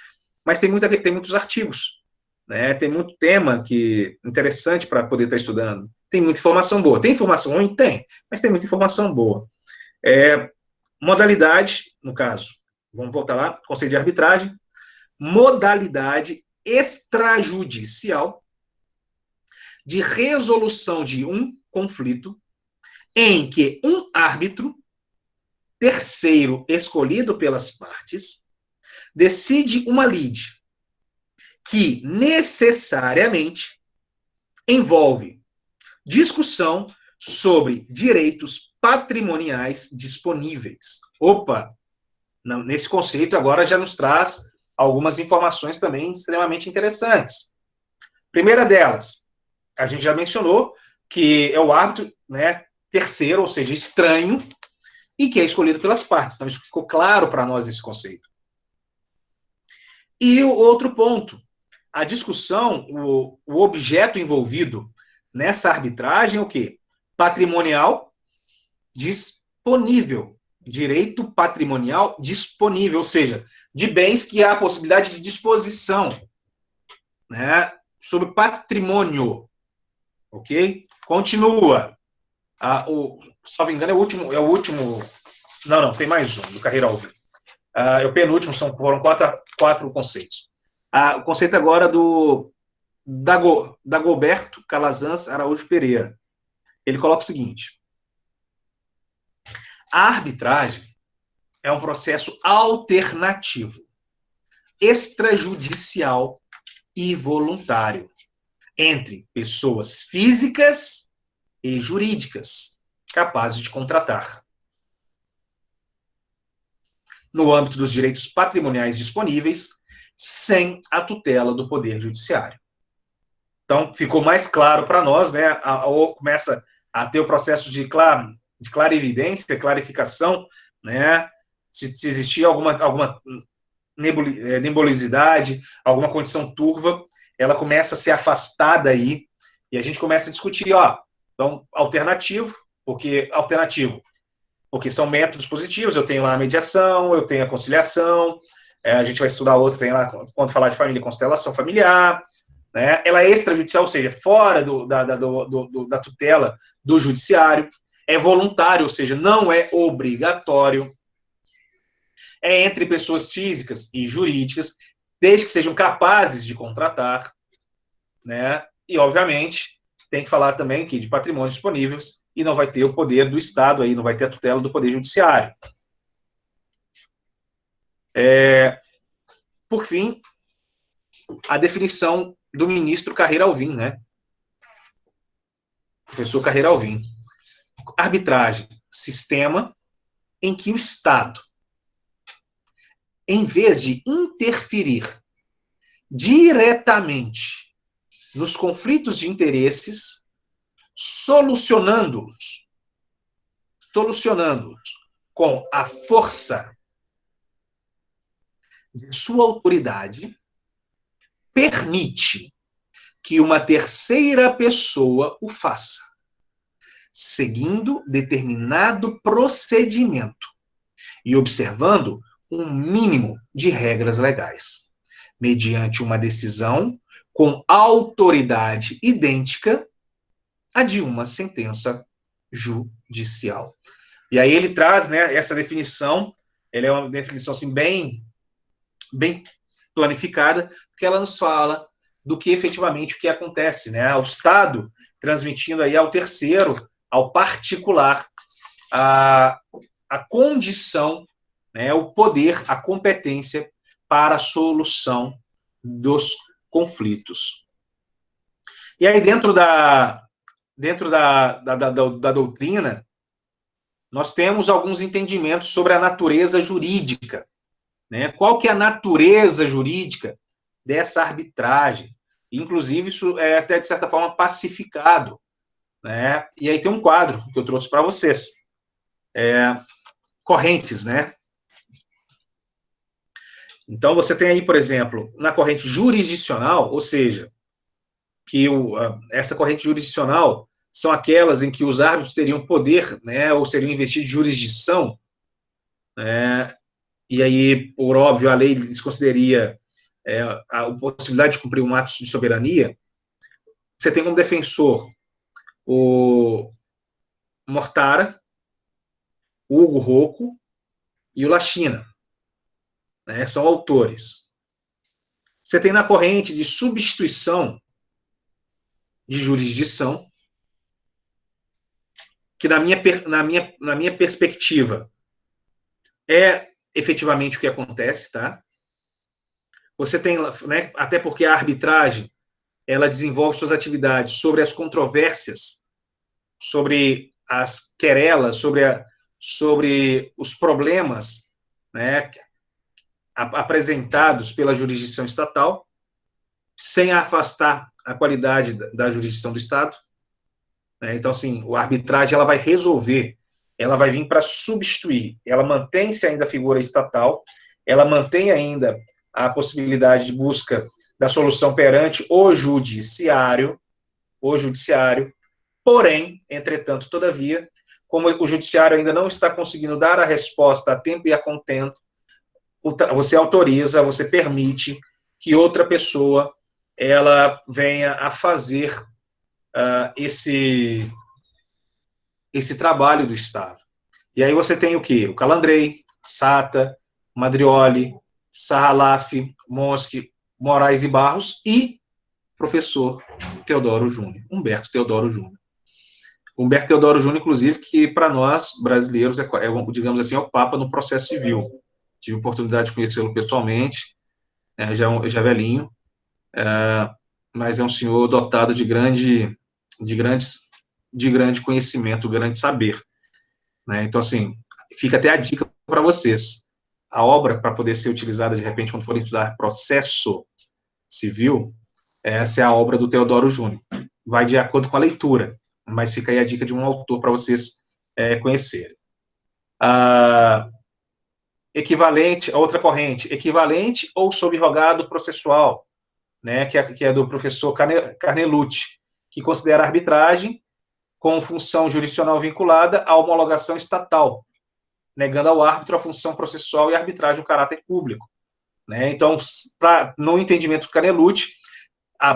mas tem muitos artigos, né? Tem muito tema interessante para poder estar estudando. Tem muita informação boa. Tem informação ruim? Tem, mas tem muita informação boa. Modalidade, no caso, vamos voltar lá, conceito de arbitragem, modalidade extrajudicial de resolução de um conflito em que um árbitro terceiro escolhido pelas partes decide uma lide que necessariamente envolve discussão sobre direitos patrimoniais disponíveis. Opa! Nesse conceito agora já nos traz algumas informações também extremamente interessantes. Primeira delas, a gente já mencionou que é o árbitro, né, terceiro, ou seja, estranho, e que é escolhido pelas partes. Então, isso ficou claro para nós, esse conceito. E o outro ponto, a discussão, o objeto envolvido nessa arbitragem é o quê? Patrimonial disponível. Direito patrimonial disponível, ou seja, de bens que há a possibilidade de disposição. Né? sobre patrimônio, ok? Continua. Se não me engano, é o último. Não, tem mais um, do Carreira Alvim. É o penúltimo, foram quatro conceitos. O conceito agora do Dagoberto Calazans Araújo Pereira. Ele coloca o seguinte: a arbitragem é um processo alternativo, extrajudicial e voluntário entre pessoas físicas e jurídicas capazes de contratar, no âmbito dos direitos patrimoniais disponíveis, sem a tutela do Poder Judiciário. Então, ficou mais claro para nós, né? Começa a ter o processo de clarividência, clarificação, né? Se existia alguma nebulosidade, alguma condição turva, ela começa a ser afastada aí, e a gente começa a discutir, então, alternativo, porque são métodos positivos, eu tenho lá a mediação, eu tenho a conciliação, a gente vai estudar outro, tem lá, quando falar de família, constelação familiar, né? Ela é extrajudicial, ou seja, fora da tutela do judiciário, é voluntário, ou seja, não é obrigatório, é entre pessoas físicas e jurídicas, desde que sejam capazes de contratar, né? E, obviamente, tem que falar também aqui de patrimônios disponíveis, e não vai ter o poder do Estado aí, não vai ter a tutela do Poder Judiciário. Por fim, a definição do ministro Carreira Alvim, né? Professor Carreira Alvim. Arbitragem, sistema em que o Estado, em vez de interferir diretamente nos conflitos de interesses, solucionando-os com a força de sua autoridade, permite que uma terceira pessoa o faça, seguindo determinado procedimento e observando um mínimo de regras legais, mediante uma decisão com autoridade idêntica à de uma sentença judicial. E aí ele traz, né, essa definição, ela é uma definição assim, bem planificada, porque ela nos fala do que efetivamente o que acontece, né? O Estado transmitindo aí ao terceiro, ao particular, a condição, né, o poder, a competência para a solução dos conflitos. E aí, dentro da doutrina, nós temos alguns entendimentos sobre a natureza jurídica, né? Qual que é a natureza jurídica dessa arbitragem? Inclusive, isso é até, de certa forma, pacificado, né? E aí tem um quadro que eu trouxe para vocês. Correntes, né? Então, você tem aí, por exemplo, na corrente jurisdicional, ou seja, que essa corrente jurisdicional são aquelas em que os árbitros teriam poder, né, ou seriam investidos de jurisdição, né, e aí, por óbvio, a lei desconsideraria a possibilidade de cumprir um ato de soberania. Você tem como defensor o Mortara, o Hugo Rocco e o Lachina, né, são autores. Você tem na corrente de substituição de jurisdição, que na minha perspectiva é efetivamente o que acontece, tá? Você tem, né, até porque a arbitragem, ela desenvolve suas atividades sobre as controvérsias, sobre as querelas, sobre os problemas, né, apresentados pela jurisdição estatal, sem afastar a qualidade da jurisdição do Estado. Então, assim, a arbitragem, ela vai resolver, ela vai vir para substituir, ela mantém-se ainda a figura estatal, ela mantém ainda a possibilidade de busca da solução perante o judiciário, porém, entretanto, todavia, como o judiciário ainda não está conseguindo dar a resposta a tempo e a contento, você autoriza, você permite que outra pessoa ela venha a fazer esse trabalho do Estado. E aí você tem o quê? O Calandrei, Sata, Madrioli, Sarralaf, Monschi, Moraes e Barros e professor Teodoro Júnior, Humberto Teodoro Júnior. Humberto Teodoro Júnior, inclusive, que para nós, brasileiros, digamos assim, é o Papa no processo civil. Tive a oportunidade de conhecê-lo pessoalmente, já velhinho, mas é um senhor dotado de grande conhecimento, grande saber. Né? Então, assim, fica até a dica para vocês. A obra, para poder ser utilizada, de repente, quando forem estudar processo civil, essa é a obra do Teodoro Júnior. Vai de acordo com a leitura, mas fica aí a dica de um autor para vocês conhecerem. Equivalente, outra corrente, equivalente ou sobrerogado processual, né, que é do professor Carnelucci, que considera a arbitragem com função jurisdicional vinculada à homologação estatal, negando ao árbitro a função processual e a arbitragem o caráter público. Né? Então, no entendimento do Carnelucci,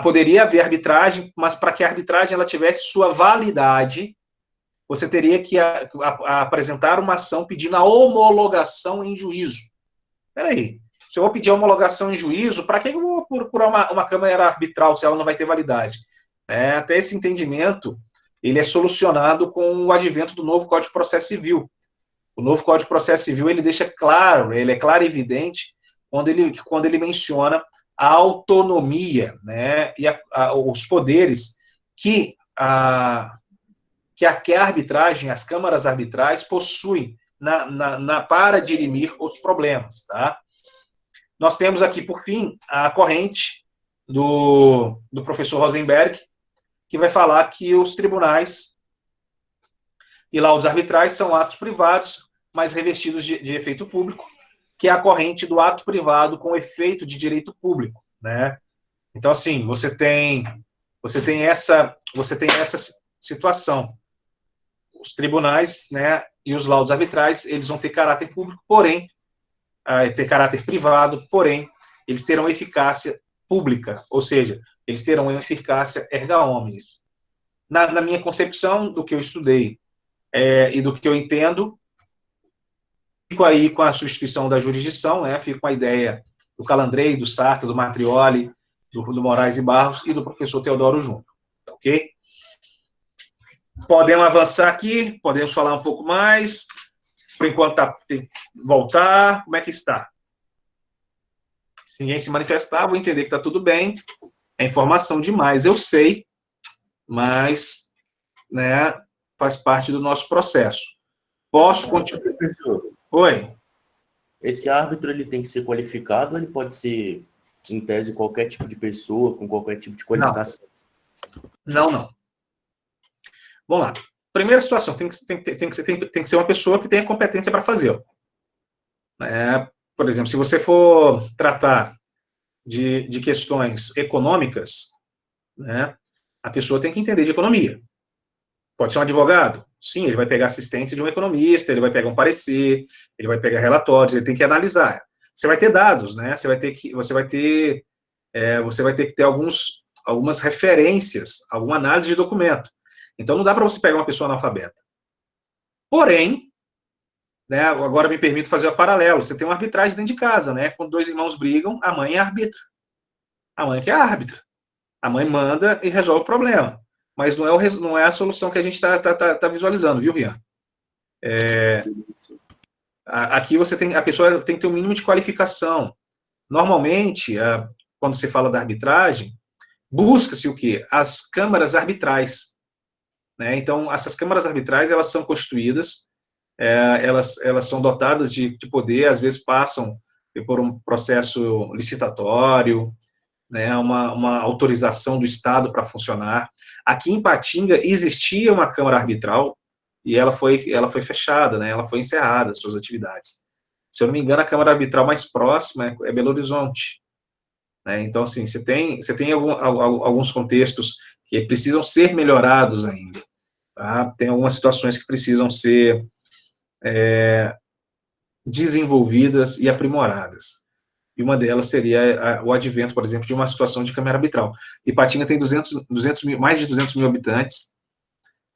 poderia haver arbitragem, mas para que a arbitragem ela tivesse sua validade, você teria que apresentar uma ação pedindo a homologação em juízo. Espera aí, se eu vou pedir a homologação em juízo, para que eu vou procurar uma câmara arbitral se ela não vai ter validade? Até esse entendimento, ele é solucionado com o advento do novo Código de Processo Civil. O novo Código de Processo Civil, ele deixa claro, ele é claro e evidente, quando ele menciona a autonomia, né, e os poderes que a arbitragem, as câmaras arbitrais possuem para dirimir outros problemas, tá? Nós temos aqui, por fim, a corrente do professor Rosenberg, que vai falar que os tribunais e laudos arbitrais são atos privados, mas revestidos de efeito público, que é a corrente do ato privado com efeito de direito público, né? Então, assim, você tem essa situação. Os tribunais, né, e os laudos arbitrais, eles vão ter caráter público, porém, ter caráter privado, porém, eles terão eficácia pública, ou seja, eles terão eficácia erga omnes. Na minha concepção, do que eu estudei e do que eu entendo, fico aí com a substituição da jurisdição, né, fico com a ideia do Calandrei, do Sartre, do Matrioli, do Moraes e Barros e do professor Teodoro Júnior, ok? Podemos avançar aqui, podemos falar um pouco mais, por enquanto tem que voltar, como é que está? Se ninguém se manifestar, vou entender que está tudo bem, é informação demais, eu sei, mas, né, faz parte do nosso processo. Posso continuar? Oi? Esse árbitro, ele tem que ser qualificado ou ele pode ser, em tese, qualquer tipo de pessoa, com qualquer tipo de qualificação? Não. Vamos lá. Primeira situação, tem que ser uma pessoa que tenha competência para fazê-lo. Por exemplo, se você for tratar de questões econômicas, né, a pessoa tem que entender de economia. Pode ser um advogado? Sim, ele vai pegar assistência de um economista, ele vai pegar um parecer, ele vai pegar relatórios, ele tem que analisar. Você vai ter dados, né? Você vai ter que ter algumas referências, alguma análise de documento. Então, não dá para você pegar uma pessoa analfabeta. Porém, né, agora me permito fazer o paralelo. Você tem uma arbitragem dentro de casa, né? Quando dois irmãos brigam, a mãe é arbitra. A mãe que é árbitra. A mãe manda e resolve o problema. Mas não é a solução que a gente está visualizando, viu, Rian? Aqui a pessoa tem que ter um mínimo de qualificação. Normalmente, quando se fala da arbitragem, busca-se o quê? As câmaras arbitrais. Né? Então, essas câmaras arbitrais, elas são constituídas, elas são dotadas de poder, às vezes passam por um processo licitatório, né, uma autorização do Estado para funcionar. Aqui em Patinga existia uma câmara arbitral e ela foi fechada, né, ela foi encerrada, as suas atividades. Se eu não me engano, a câmara arbitral mais próxima é Belo Horizonte. Né, então, assim, você tem alguns contextos que precisam ser melhorados ainda. Tá? Tem algumas situações que precisam ser desenvolvidas e aprimoradas. e uma delas seria o advento, por exemplo, de uma situação de câmara arbitral. Ipatinga tem mais de 200 mil habitantes,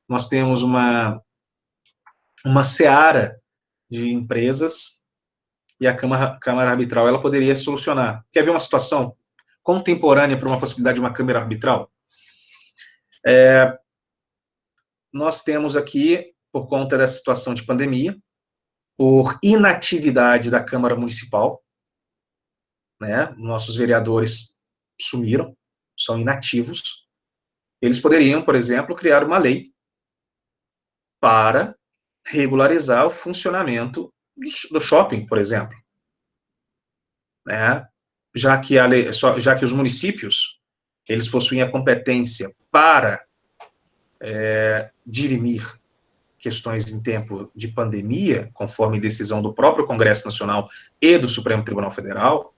nós temos uma seara de empresas, e a câmara arbitral ela poderia solucionar. Quer ver uma situação contemporânea para uma possibilidade de uma câmara arbitral? Nós temos aqui, por conta dessa situação de pandemia, por inatividade da Câmara Municipal, né, nossos vereadores sumiram, são inativos, eles poderiam, por exemplo, criar uma lei para regularizar o funcionamento do shopping, por exemplo. Né, já que os municípios, eles possuem a competência para dirimir questões em tempo de pandemia, conforme decisão do próprio Congresso Nacional e do Supremo Tribunal Federal,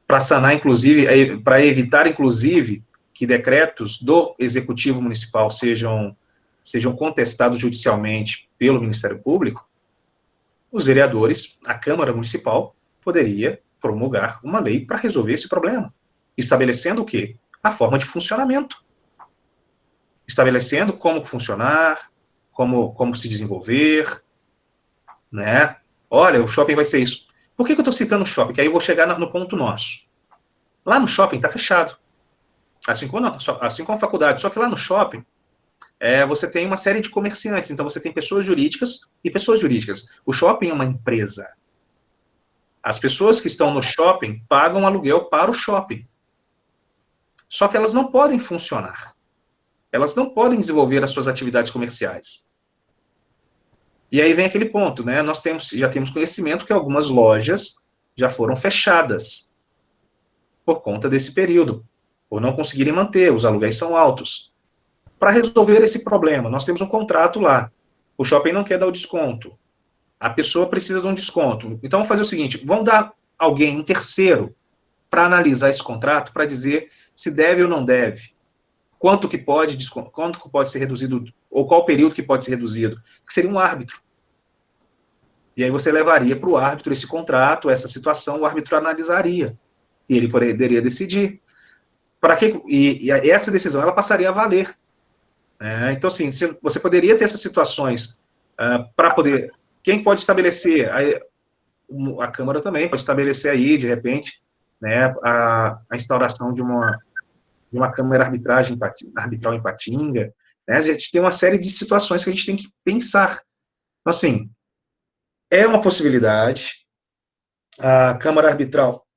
para sanar, inclusive, para evitar, inclusive, que decretos do Executivo Municipal sejam contestados judicialmente pelo Ministério Público, os vereadores, a Câmara Municipal, poderia promulgar uma lei para resolver esse problema, estabelecendo o quê? A forma de funcionamento. Estabelecendo como funcionar, como se desenvolver, né? Olha, o shopping vai ser isso. Por que eu estou citando o shopping? Que aí eu vou chegar no ponto nosso. Lá no shopping está fechado. Assim como a faculdade. Só que lá no shopping, você tem uma série de comerciantes. Então, você tem pessoas jurídicas e pessoas jurídicas. O shopping é uma empresa. As pessoas que estão no shopping pagam aluguel para o shopping. Só que elas não podem funcionar. Elas não podem desenvolver as suas atividades comerciais. E aí vem aquele ponto, né? Nós já temos conhecimento que algumas lojas já foram fechadas por conta desse período, por não conseguirem manter, os aluguéis são altos. Para resolver esse problema, nós temos um contrato lá. O shopping não quer dar o desconto. A pessoa precisa de um desconto. Então, vamos fazer o seguinte, vamos dar alguém, um terceiro, para analisar esse contrato, para dizer se deve ou não deve. Quanto que pode ser reduzido, ou qual período que pode ser reduzido, que seria um árbitro. E aí você levaria para o árbitro esse contrato, essa situação, o árbitro analisaria, e ele poderia decidir. E essa decisão, ela passaria a valer. Então, assim, você poderia ter essas situações para poder... Quem pode estabelecer? A Câmara também pode estabelecer aí, de repente, né, a instauração de uma câmara arbitral em Ipatinga, né? A gente tem uma série de situações que a gente tem que pensar. Então, assim, é uma possibilidade, a câmara arbitral,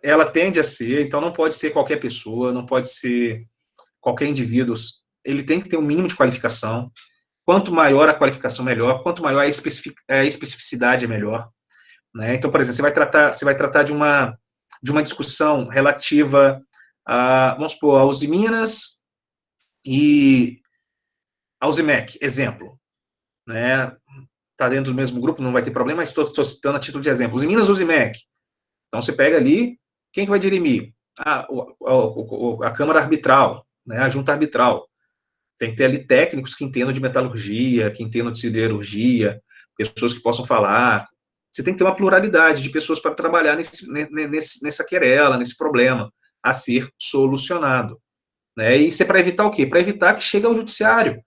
ela tende a ser, então não pode ser qualquer pessoa, não pode ser qualquer indivíduo, ele tem que ter um mínimo de qualificação, quanto maior a qualificação, melhor, quanto maior a especificidade, é melhor. Né? Então, por exemplo, você vai tratar de uma discussão relativa vamos supor, a Usiminas e a Usimec, exemplo, né, está dentro do mesmo grupo, não vai ter problema, mas estou citando a título de exemplo, Usiminas e Usimec, então você pega ali, quem que vai dirimir? A Câmara Arbitral, né, a Junta Arbitral, tem que ter ali técnicos que entendam de metalurgia, que entendam de siderurgia, pessoas que possam falar, você tem que ter uma pluralidade de pessoas para trabalhar nessa querela, nesse problema, a ser solucionado. Né? E isso é para evitar o quê? Para evitar que chegue ao judiciário.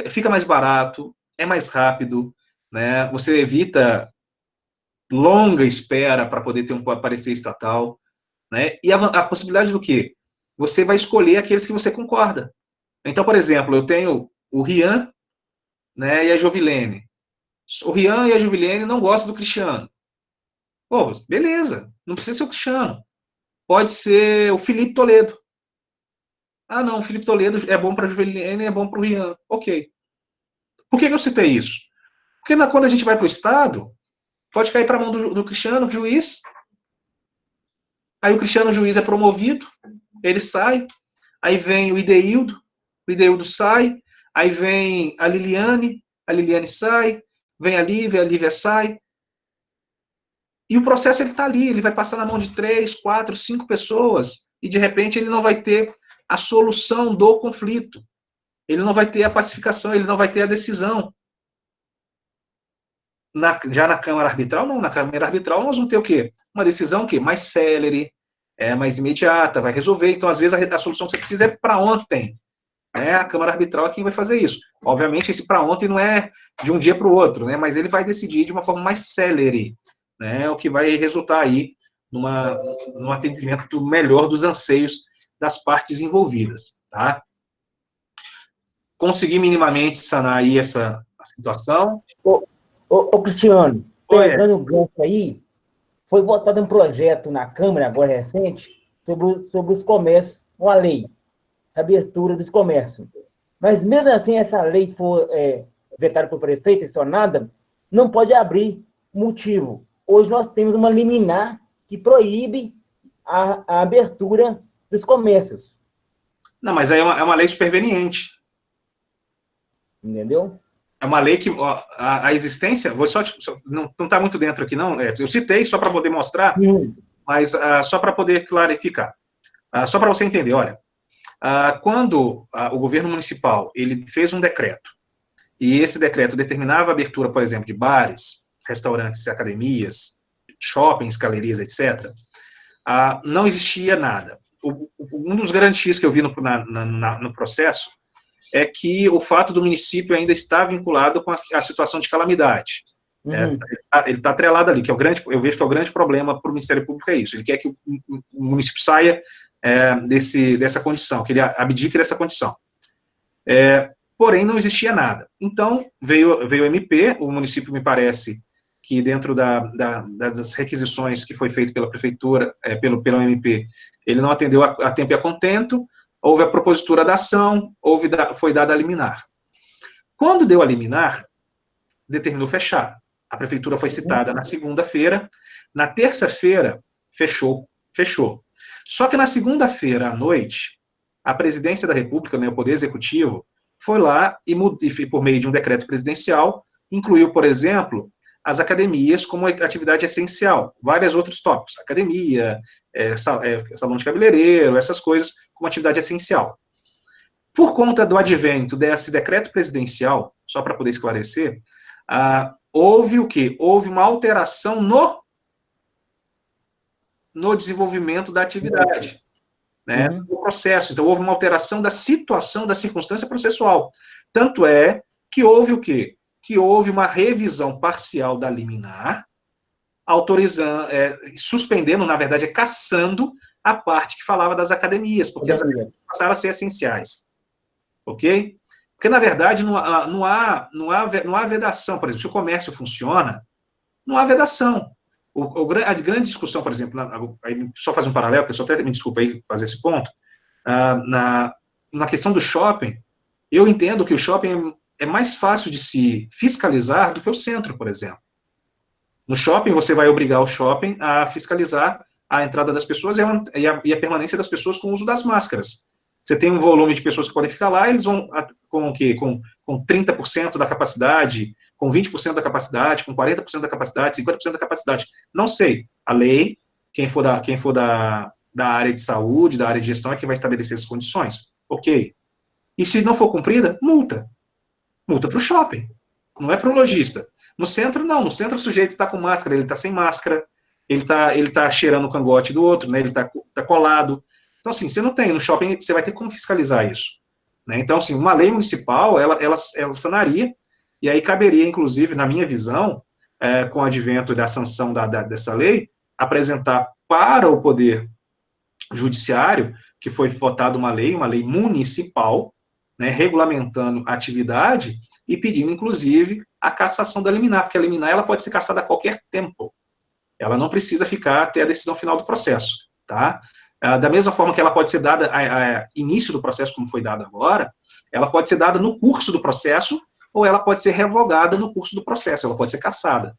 Fica mais barato, é mais rápido, né? Você evita longa espera para poder ter um parecer estatal. Né? E a possibilidade do quê? Você vai escolher aqueles que você concorda. Então, por exemplo, eu tenho o Rian, né, e a Jovilene. O Rian e a Jovilene não gostam do Cristiano. Pô, beleza, não precisa ser o Cristiano. Pode ser o Felipe Toledo. Ah, não, o Felipe Toledo é bom para a Jovilene e é bom para o Rian. Ok. Por que eu citei isso? Porque quando a gente vai para o Estado, pode cair para a mão do Cristiano, juiz. Aí o Cristiano, juiz, é promovido, ele sai. Aí vem o Ideildo sai. Aí vem a Liliane sai. Vem a Lívia sai. E o processo ele está ali, ele vai passar na mão de 3, 4, 5 pessoas, e de repente ele não vai ter a solução do conflito, ele não vai ter a pacificação, ele não vai ter a decisão. Já na Câmara Arbitral, não. Na Câmara Arbitral nós vamos ter o quê? Uma decisão o quê? Mais célere, mais imediata, vai resolver. Então, às vezes, a solução que você precisa é para ontem. A Câmara Arbitral é quem vai fazer isso. Obviamente, esse para ontem não é de um dia para o outro, né? Mas ele vai decidir de uma forma mais célere, né? O que vai resultar aí num atendimento melhor dos anseios das partes envolvidas, tá? Consegui minimamente sanar aí essa situação. Ô Cristiano, pegando o gancho aí, foi votado um projeto na Câmara, agora recente, sobre os comércios, uma lei, abertura dos comércios. Mas mesmo assim, essa lei for vetada por prefeito e sanada, não pode abrir motivo. Hoje nós temos uma liminar que proíbe a abertura dos comércios. Não, mas aí é uma lei superveniente. Entendeu? É uma lei que a existência, não está muito dentro aqui, não. Eu citei só para poder mostrar, mas só para poder clarificar. Só para você entender, olha, quando o governo municipal ele fez um decreto, e esse decreto determinava a abertura, por exemplo, de bares, restaurantes, academias, shoppings, galerias, etc., não existia nada. Um dos grandes X que eu vi no processo é que o fato do município ainda estar vinculado com a situação de calamidade. Ele está atrelado ali, que é eu vejo que é o grande problema para o Ministério Público é isso. Ele quer que o município saia dessa condição, que ele abdique dessa condição. Porém, não existia nada. Então, veio o MP, o município, me parece, que dentro das requisições que foi feito pela prefeitura, pelo MP, ele não atendeu a tempo e a contento, houve a propositura da ação, foi dada a liminar. Quando deu a liminar, determinou fechar. A prefeitura foi citada na segunda-feira, na terça-feira, fechou. Só que na segunda-feira à noite, a presidência da República, o Poder Executivo, foi lá e, por meio de um decreto presidencial, incluiu, por exemplo, as academias como atividade essencial, vários outros tópicos, academia, salão de cabeleireiro, essas coisas como atividade essencial. Por conta do advento desse decreto presidencial, só para poder esclarecer, houve o quê? Houve uma alteração no desenvolvimento da atividade, né, no processo. Então, houve uma alteração da situação, da circunstância processual. Tanto é que houve o quê? Que houve uma revisão parcial da liminar, autorizando, suspendendo, na verdade, cassando a parte que falava das academias, porque as academias passaram a ser essenciais. Ok? Porque, na verdade, não há vedação. Por exemplo, se o comércio funciona, não há vedação. A grande discussão, por exemplo, só fazer um paralelo, pessoal, até me desculpa aí fazer esse ponto, na questão do shopping, eu entendo que o shopping é mais fácil de se fiscalizar do que o centro, por exemplo. No shopping, você vai obrigar o shopping a fiscalizar a entrada das pessoas e a permanência das pessoas com o uso das máscaras. Você tem um volume de pessoas que podem ficar lá, eles vão com o quê? Com 30% da capacidade, com 20% da capacidade, com 40% da capacidade, 50% da capacidade. Não sei. A lei, quem for da área de saúde, da área de gestão, é quem vai estabelecer essas condições. Ok. E se não for cumprida, multa. Multa para o shopping. Não é para o lojista. No centro, não. No centro, o sujeito está com máscara, ele está sem máscara, ele tá cheirando o cangote do outro, né? Ele está colado. Então, assim, você não tem, no shopping, você vai ter como fiscalizar isso. Né? Então, assim, uma lei municipal, ela sanaria, e aí caberia, inclusive, na minha visão, com o advento da sanção dessa lei, apresentar para o Poder Judiciário, que foi votada uma lei municipal, né, regulamentando a atividade, e pedindo, inclusive, a cassação da liminar, porque a liminar ela pode ser cassada a qualquer tempo. Ela não precisa ficar até a decisão final do processo, tá? Da mesma forma que ela pode ser dada a início do processo, como foi dada agora, ela pode ser dada no curso do processo, ou ela pode ser revogada no curso do processo, ela pode ser cassada.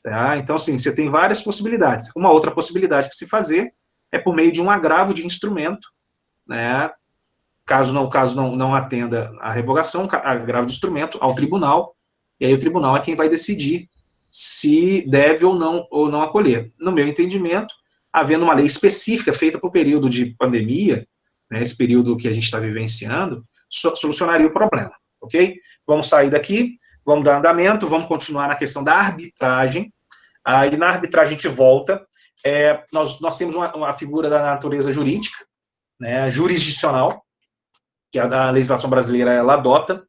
Tá? Então, assim, você tem várias possibilidades. Uma outra possibilidade que se fazer é por meio de um agravo de instrumento, né? Caso não atenda a revogação, agravo de instrumento ao tribunal, e aí o tribunal é quem vai decidir se deve ou não acolher. No meu entendimento, havendo uma lei específica feita para o período de pandemia, né, esse período que a gente está vivenciando, solucionaria o problema, ok? Vamos sair daqui, vamos dar andamento, vamos continuar na questão da arbitragem. Aí, na arbitragem, a gente volta. Nós temos uma figura da natureza jurídica, né, jurisdicional, que a legislação brasileira ela adota.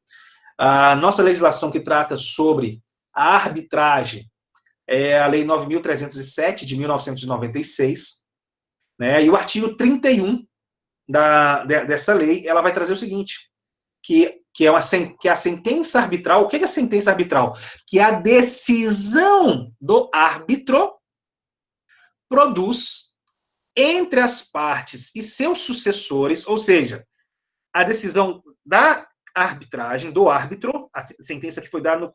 A nossa legislação que trata sobre a arbitragem é a Lei 9.307, de 1996, né, e o artigo 31 dessa lei, ela vai trazer o seguinte, que a sentença arbitral. O que é a sentença arbitral? Que a decisão do árbitro produz entre as partes e seus sucessores, ou seja, a decisão da arbitragem, do árbitro, a sentença que foi dada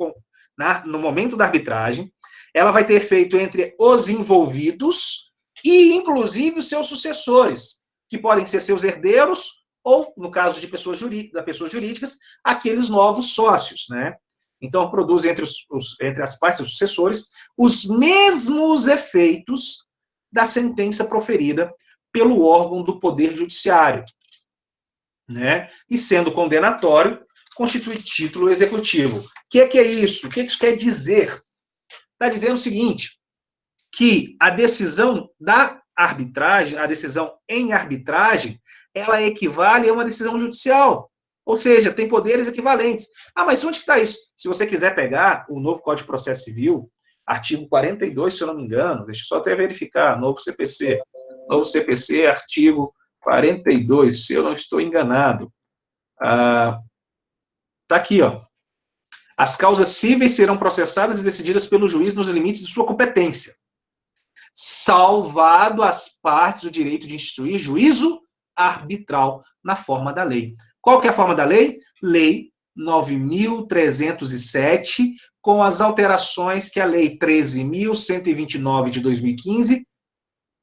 no momento da arbitragem, ela vai ter efeito entre os envolvidos e, inclusive, os seus sucessores, que podem ser seus herdeiros ou, no caso de pessoas jurídicas, aqueles novos sócios, né? Então, produz entre as partes e os sucessores os mesmos efeitos da sentença proferida pelo órgão do Poder Judiciário, né? E sendo condenatório, constitui título executivo. O que é isso? O que isso quer dizer? Está dizendo o seguinte, que a decisão da arbitragem, a decisão em arbitragem, ela equivale a uma decisão judicial. Ou seja, tem poderes equivalentes. Ah, mas onde que está isso? Se você quiser pegar o novo Código de Processo Civil, artigo 42, se eu não me engano, deixa eu só até verificar, novo CPC, artigo 42, se eu não estou enganado. Está aqui, ó. As causas cíveis serão processadas e decididas pelo juiz nos limites de sua competência, salvado as partes do direito de instituir juízo arbitral na forma da lei. Qual que é a forma da lei? Lei 9.307, com as alterações que a Lei 13.129 de 2015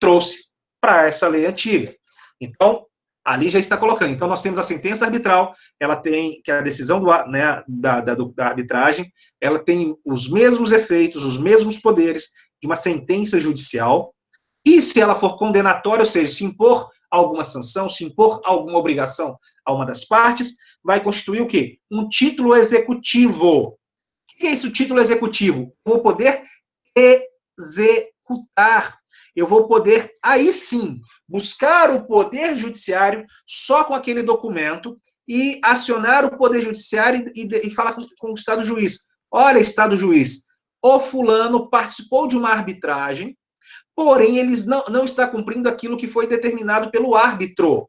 trouxe para essa lei antiga. Então, ali já está colocando. Então, nós temos a sentença arbitral, ela tem, que é a decisão da arbitragem, ela tem os mesmos efeitos, os mesmos poderes de uma sentença judicial, e se ela for condenatória, ou seja, se impor alguma sanção, se impor alguma obrigação a uma das partes, vai constituir o quê? Um título executivo. O que é esse título executivo? Eu vou poder executar. Eu vou poder, aí sim, buscar o Poder Judiciário só com aquele documento e acionar o Poder Judiciário e falar com o Estado Juiz. Olha, Estado Juiz, o fulano participou de uma arbitragem, porém, ele não está cumprindo aquilo que foi determinado pelo árbitro.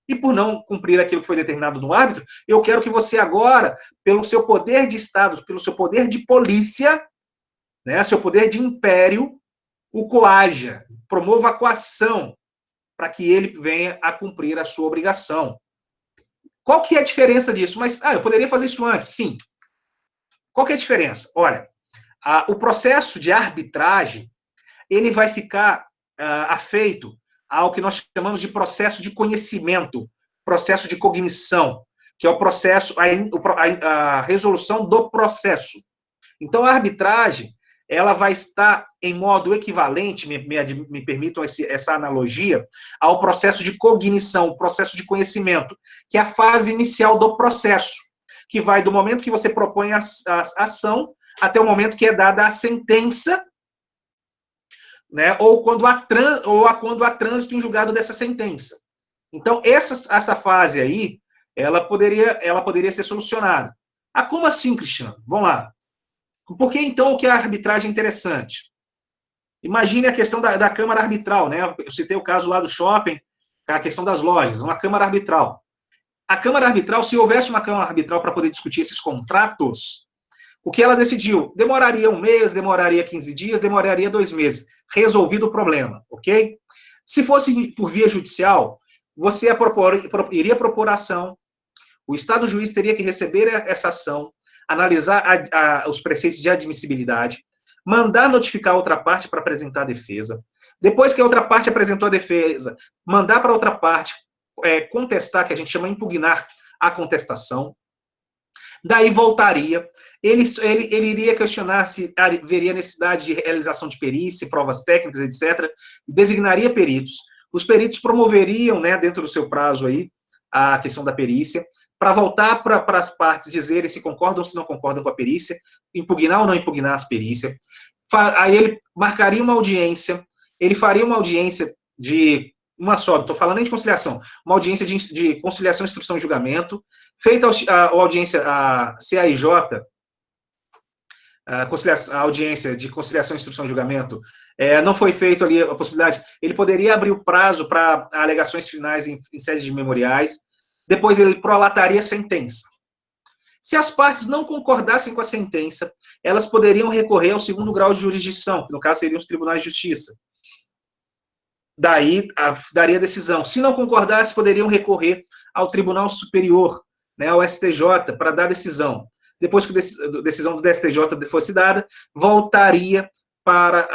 E por não cumprir aquilo que foi determinado no árbitro, eu quero que você agora, pelo seu poder de Estado, pelo seu poder de polícia, né, seu poder de império, o coaja, promova a coação, para que ele venha a cumprir a sua obrigação. Qual que é a diferença disso? Mas, eu poderia fazer isso antes? Sim. Qual que é a diferença? Olha, o processo de arbitragem, ele vai ficar afeito ao que nós chamamos de processo de conhecimento, processo de cognição, que é o processo, a resolução do processo. Então, a arbitragem, ela vai estar em modo equivalente, me permitam essa analogia, ao processo de cognição, o processo de conhecimento, que é a fase inicial do processo, que vai do momento que você propõe a ação até o momento que é dada a sentença, né, ou quando há trânsito em julgado dessa sentença. Então, essa fase aí, ela poderia ser solucionada. Como assim, Cristiano? Vamos lá. Por que, então, que a arbitragem é interessante? Imagine a questão da Câmara Arbitral, né? Eu citei o caso lá do shopping, a questão das lojas, uma Câmara Arbitral. A Câmara Arbitral, se houvesse uma Câmara Arbitral para poder discutir esses contratos, o que ela decidiu? Demoraria 1 mês, demoraria 15 dias, demoraria 2 meses. Resolvido o problema, ok? Se fosse por via judicial, você iria propor ação, o Estado Juiz teria que receber essa ação, analisar os preceitos de admissibilidade, mandar notificar a outra parte para apresentar a defesa. Depois que a outra parte apresentou a defesa, mandar para a outra parte contestar, que a gente chama de impugnar a contestação. Daí voltaria, ele iria questionar se haveria necessidade de realização de perícia, provas técnicas, etc. Designaria peritos. Os peritos promoveriam, né, dentro do seu prazo aí, a questão da perícia. para voltar para as partes dizerem se concordam ou se não concordam com a perícia, impugnar ou não impugnar as perícias. Aí ele marcaria uma audiência, ele faria uma audiência de uma só, não estou falando nem de conciliação, uma audiência de conciliação, instrução e julgamento, feita a audiência, a CAIJ, a audiência de conciliação, instrução e julgamento, não foi feito ali a possibilidade, ele poderia abrir o prazo para alegações finais em sedes de memoriais, depois ele prolataria a sentença. Se as partes não concordassem com a sentença, elas poderiam recorrer ao segundo grau de jurisdição, que no caso seriam os tribunais de justiça. Daí daria decisão. Se não concordasse, poderiam recorrer ao Tribunal Superior, né, ao STJ, para dar decisão. Depois que a decisão do STJ fosse dada, voltaria para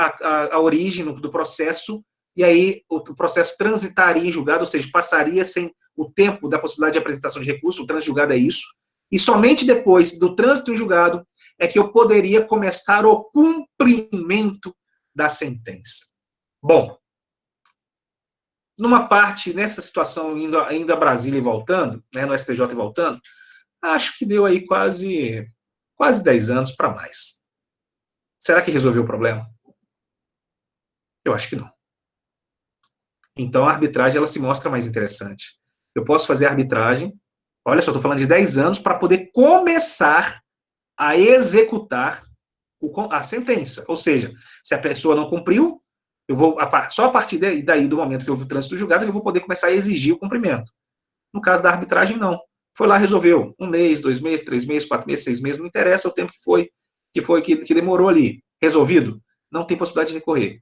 a origem do processo, e aí o processo transitaria em julgado, ou seja, passaria sem o tempo da possibilidade de apresentação de recurso, o trânsito em julgado é isso, e somente depois do trânsito em julgado é que eu poderia começar o cumprimento da sentença. Bom, numa parte, nessa situação, indo a Brasília e voltando, né, no STJ e voltando, acho que deu aí quase 10 anos para mais. Será que resolveu o problema? Eu acho que não. Então, a arbitragem, ela se mostra mais interessante. Eu posso fazer a arbitragem, olha só, estou falando de 10 anos, para poder começar a executar a sentença. Ou seja, se a pessoa não cumpriu, eu vou, só a partir daí, do momento que houve o trânsito julgado, eu vou poder começar a exigir o cumprimento. No caso da arbitragem, não. Foi lá, resolveu. 1 mês, 2 meses, 3 meses, 4 meses, 6 meses, não interessa o tempo que demorou ali. Resolvido? Não tem possibilidade de recorrer.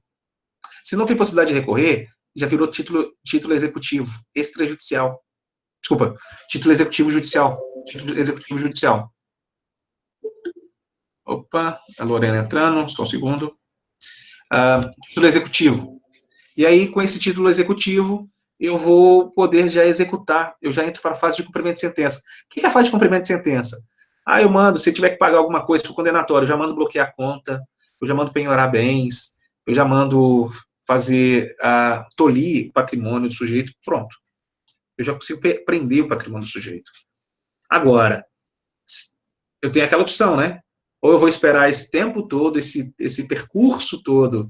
Se não tem possibilidade de recorrer, já virou título executivo extrajudicial. Desculpa, título executivo judicial. Título executivo judicial. Opa, a Lorena entrando, só um segundo. Título executivo. E aí, com esse título executivo, eu vou poder já executar, eu já entro para a fase de cumprimento de sentença. O que é a fase de cumprimento de sentença? Eu mando, se tiver que pagar alguma coisa por condenatório, eu já mando bloquear a conta, eu já mando penhorar bens, eu já mando fazer tolir o patrimônio do sujeito, pronto. Eu já consigo prender o patrimônio do sujeito. Agora, eu tenho aquela opção, né? Ou eu vou esperar esse tempo todo, esse percurso todo,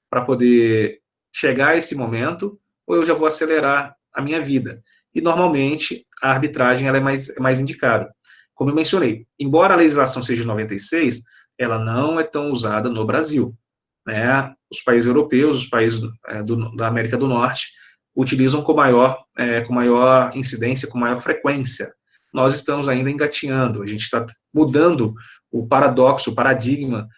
para poder chegar a esse momento, ou eu já vou acelerar a minha vida. E, normalmente, a arbitragem ela é mais indicada. Como eu mencionei, embora a legislação seja de 96, ela não é tão usada no Brasil. Né? Os países europeus, os países da América do Norte, utilizam com maior incidência, com maior frequência. Nós estamos ainda engatinhando, a gente está mudando o paradoxo, o paradigma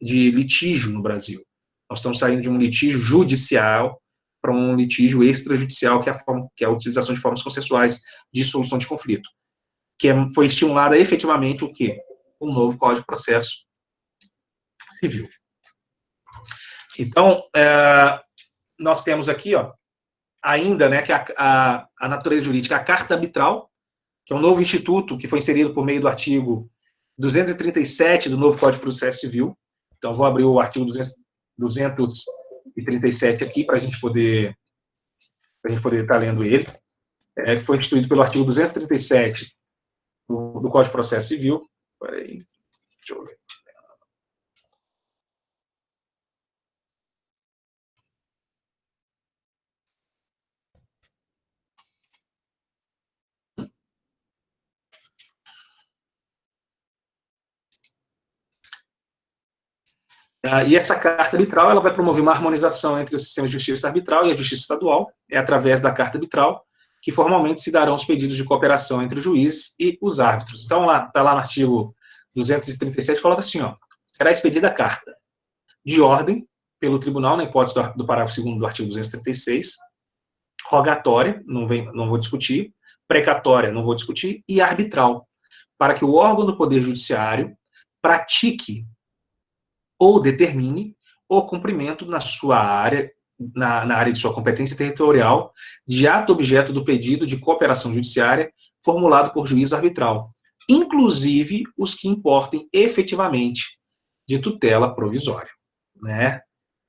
de litígio no Brasil. Nós estamos saindo de um litígio judicial para um litígio extrajudicial, que é a utilização de formas consensuais de solução de conflito, que foi estimulada efetivamente o quê? Um novo Código de Processo Civil. Então, nós temos aqui, ainda, né, que a natureza jurídica, a Carta Arbitral, que é um novo instituto que foi inserido por meio do artigo 237 do novo Código de Processo Civil. Então, vou abrir o artigo 237 aqui para a gente poder estar lendo ele, que foi instituído pelo artigo 237 do Código de Processo Civil. Peraí, deixa eu ver. E essa carta arbitral ela vai promover uma harmonização entre o sistema de justiça arbitral e a justiça estadual, através da carta arbitral, que formalmente se darão os pedidos de cooperação entre os juízes e os árbitros. Então, está lá no artigo 237, coloca assim, será expedida a carta de ordem pelo tribunal, na hipótese do parágrafo 2º do artigo 236, rogatória, não vou discutir, precatória, não vou discutir, e arbitral, para que o órgão do Poder Judiciário pratique ou determine o cumprimento na sua área, na área de sua competência territorial, de ato objeto do pedido de cooperação judiciária formulado por juízo arbitral, inclusive os que importem efetivamente de tutela provisória, né?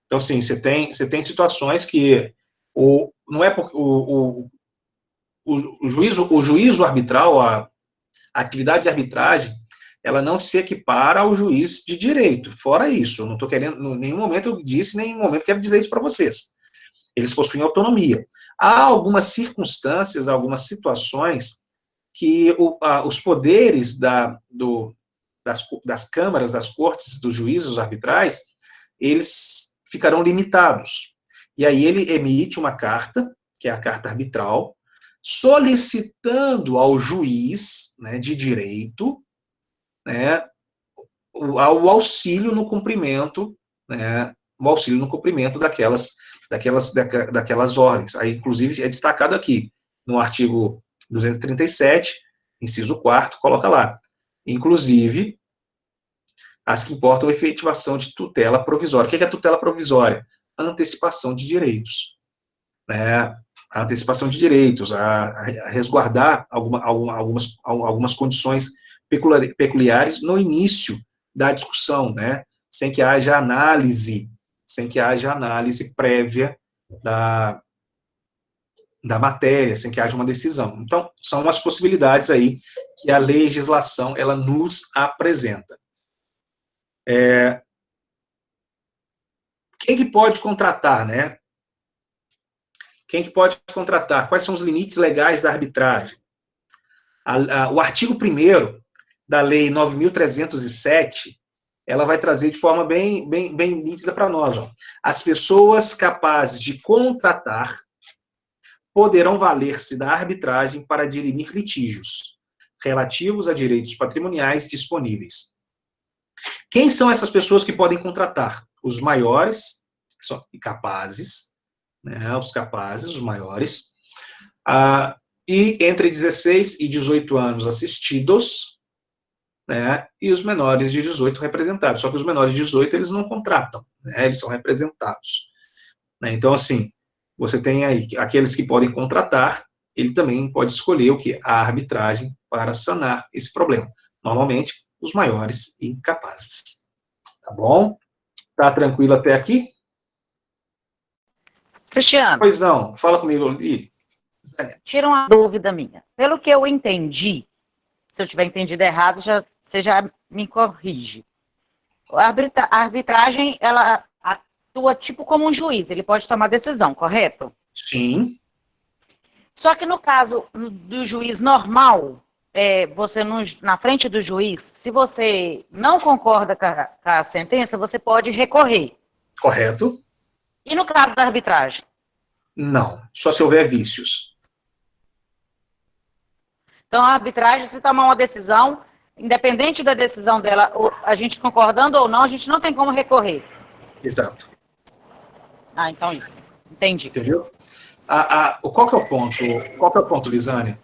Então, assim, você tem situações que não é porque o juízo arbitral, a atividade de arbitragem, ela não se equipara ao juiz de direito. Fora isso, eu não estou querendo, em nenhum momento eu disse, nem em nenhum momento quero dizer isso para vocês. Eles possuem autonomia. Há algumas circunstâncias, algumas situações que os poderes das câmaras, das cortes, dos juízos arbitrais, eles ficarão limitados. E aí ele emite uma carta, que é a carta arbitral, solicitando ao juiz, né, de direito, né, o auxílio no cumprimento, né, o auxílio no cumprimento daquelas ordens. Aí, inclusive, é destacado aqui, no artigo 237, inciso 4º, coloca lá, inclusive, as que importam a efetivação de tutela provisória. O que é a tutela provisória? Antecipação de direitos, né, a antecipação de direitos, a resguardar algumas condições peculiares no início da discussão, né, sem que haja análise prévia da matéria, sem que haja uma decisão. Então, são as possibilidades aí que a legislação, ela nos apresenta. Quem que pode contratar, né? Quem que pode contratar? Quais são os limites legais da arbitragem? O artigo 1º da Lei 9.307, ela vai trazer de forma bem nítida para nós. Ó. As pessoas capazes de contratar poderão valer-se da arbitragem para dirimir litígios relativos a direitos patrimoniais disponíveis. Quem são essas pessoas que podem contratar? Os maiores, que são capazes, né, os capazes, os maiores, e entre 16 e 18 anos assistidos, né, e os menores de 18 representados. Só que os menores de 18, eles não contratam, né, eles são representados. Né, então, assim, você tem aí aqueles que podem contratar, ele também pode escolher o que? A arbitragem para sanar esse problema. Normalmente, os maiores e capazes. Tá bom? Tá tranquilo até aqui? Cristiano. Pois não, fala comigo. Tira uma dúvida minha. Pelo que eu entendi, se eu tiver entendido errado, você já me corrige. A arbitragem, ela atua tipo como um juiz, ele pode tomar decisão, correto? Sim. Só que no caso do juiz normal, você na frente do juiz, se você não concorda com a sentença, você pode recorrer. Correto. E no caso da arbitragem? Não, só se houver vícios. Então, a arbitragem, se tomar uma decisão, independente da decisão dela, a gente concordando ou não, a gente não tem como recorrer. Exato. Então isso. Entendi. Entendeu? Qual que é o ponto? Qual que é o ponto, Lisane?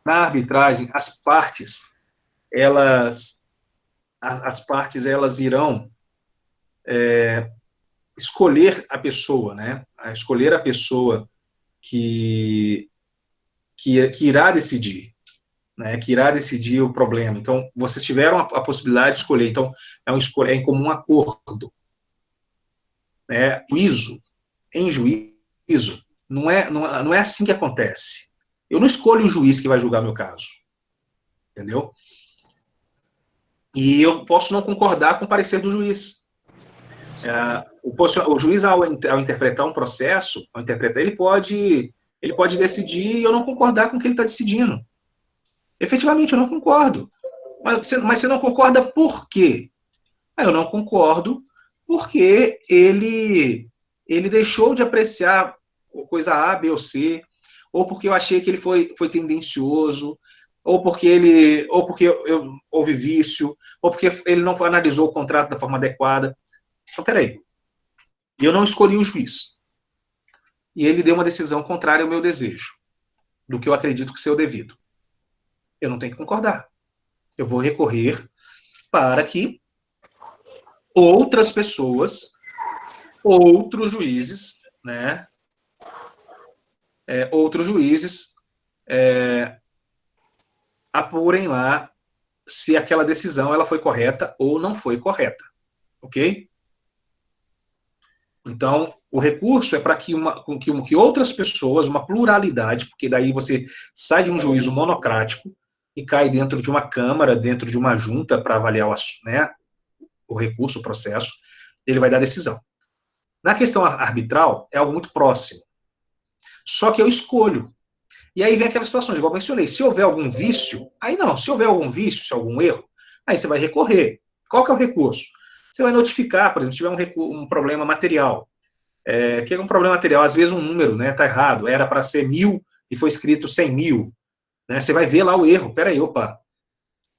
Na arbitragem, as partes irão escolher a pessoa, né? Escolher a pessoa que irá decidir, né? Que irá decidir o problema. Então, vocês tiveram a possibilidade de escolher. Então, é em comum acordo. Né? Em juízo, não é assim que acontece. Eu não escolho o juiz que vai julgar meu caso. Entendeu? E eu posso não concordar com o parecer do juiz. O juiz, ao interpretar um processo, ele pode decidir e eu não concordar com o que ele está decidindo. Efetivamente, eu não concordo. Mas você não concorda por quê? Eu não concordo porque ele deixou de apreciar coisa A, B ou C, ou porque eu achei que ele foi tendencioso, ou porque houve vício, ou porque ele não analisou o contrato da forma adequada. Então, peraí. Eu não escolhi o juiz. E ele deu uma decisão contrária ao meu desejo, do que eu acredito que ser o devido. Eu não tenho que concordar. Eu vou recorrer para que outras pessoas, outros juízes, né, apurem lá se aquela decisão ela foi correta ou não foi correta. ok? Então, o recurso é para que outras pessoas, uma pluralidade, porque daí você sai de um juízo monocrático e cai dentro de uma câmara, dentro de uma junta para avaliar o recurso, o processo, ele vai dar decisão. Na questão arbitral, é algo muito próximo. Só que eu escolho. E aí vem aquelas situações, igual eu mencionei, se houver algum vício, aí não, se houver algum vício, algum erro, aí você vai recorrer. Qual que é o recurso? Você vai notificar, por exemplo, se tiver um problema material. Que é um problema material? Às vezes um número, né, tá errado, era para ser 1000 e foi escrito 100.000. Né, você vai ver lá o erro, peraí, opa,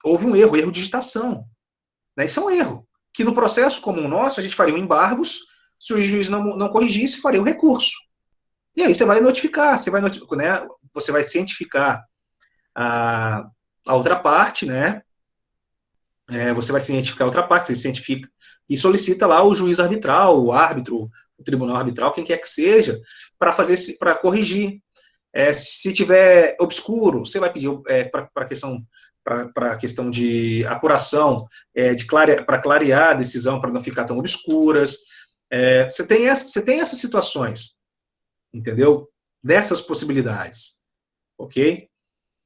houve um erro de digitação. Né, isso é um erro, que no processo comum nosso, a gente faria embargos, se o juiz não corrigisse, faria o recurso. E aí você vai notificar, né, você vai cientificar a outra parte, né, você vai cientificar a outra parte, você cientifica e solicita lá o juiz arbitral, o árbitro, o tribunal arbitral, quem quer que seja, para corrigir. Se tiver obscuro, você vai pedir para a questão de apuração, para clarear a decisão, para não ficar tão obscuras. Você tem essas situações, entendeu? Dessas possibilidades, ok?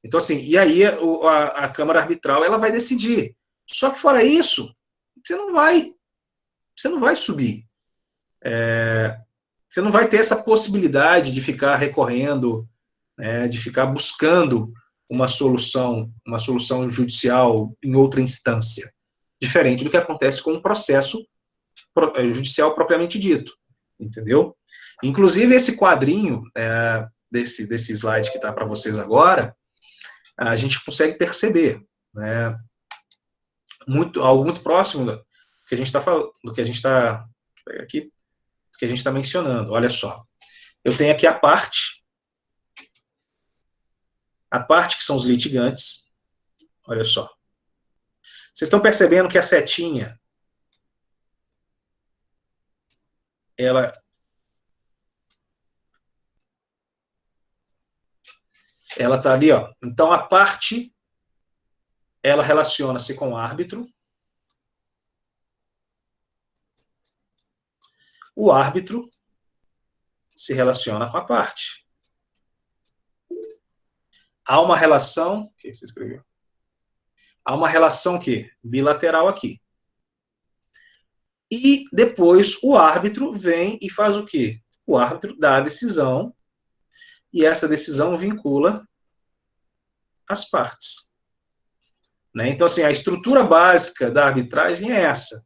Então, assim, e aí a Câmara Arbitral, ela vai decidir. Só que fora isso, você não vai subir. Você não vai ter essa possibilidade de ficar recorrendo, de ficar buscando uma solução judicial em outra instância, diferente do que acontece com um processo judicial propriamente dito, entendeu? Inclusive, esse quadrinho, desse slide que está para vocês agora, a gente consegue perceber, né, algo muito próximo do que a gente está falando, do que a gente está mencionando. Olha só, eu tenho aqui a parte que são os litigantes. Olha só, vocês estão percebendo que a setinha, ela está ali, ó. Então a parte, ela relaciona-se com o árbitro. O árbitro se relaciona com a parte. Há uma relação, o que você escreveu? Há uma relação que bilateral aqui. E depois o árbitro vem e faz o quê? O árbitro dá a decisão e essa decisão vincula as partes. Né? Então, assim, a estrutura básica da arbitragem é essa.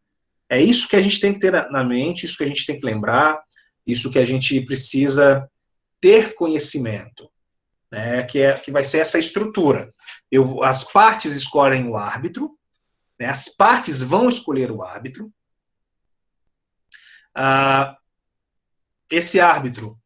É isso que a gente tem que ter na mente, isso que a gente tem que lembrar, isso que a gente precisa ter conhecimento, né, que vai ser essa estrutura. As partes escolhem o árbitro, né, as partes vão escolher o árbitro. Esse árbitro,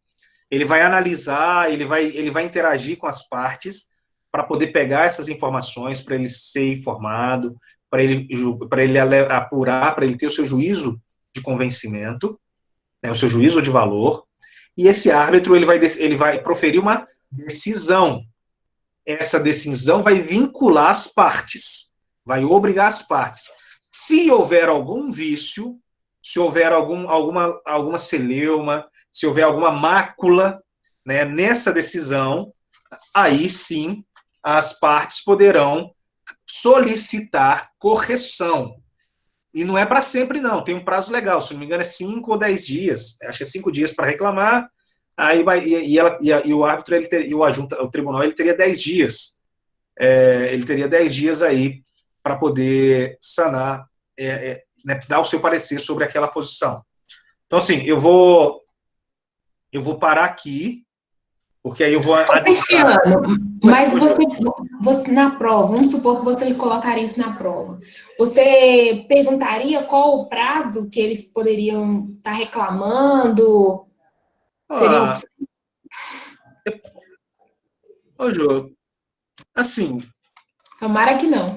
ele vai analisar, ele vai interagir com as partes para poder pegar essas informações, para ele ser informado, para ele apurar, para ele ter o seu juízo de convencimento, né, o seu juízo de valor, e esse árbitro ele vai proferir uma decisão. Essa decisão vai vincular as partes, vai obrigar as partes. Se houver algum vício, se houver alguma celeuma, se houver alguma mácula, né, nessa decisão, aí sim as partes poderão solicitar correção. E não é para sempre, não. Tem um prazo legal. Se não me engano, é 5 ou 10 dias. Acho que é 5 dias para reclamar. Aí e o árbitro, o tribunal, ele teria 10 dias. Ele teria 10 dias aí para poder sanar, né, dar o seu parecer sobre aquela posição. Então, assim, eu vou parar aqui, porque aí eu vou... Cristiano, mas você na prova, vamos supor que você colocaria isso na prova, você perguntaria qual o prazo que eles poderiam estar reclamando? Ô, Jô, assim... Tomara que não.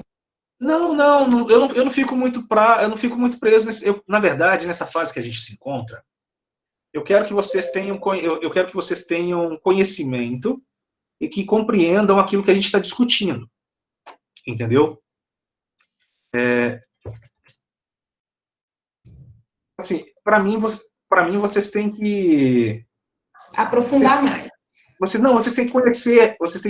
Não, eu não fico muito preso na verdade, nessa fase que a gente se encontra, eu quero que vocês tenham conhecimento e que compreendam aquilo que a gente está discutindo. Entendeu? assim, para mim, vocês têm que aprofundar mais. Vocês têm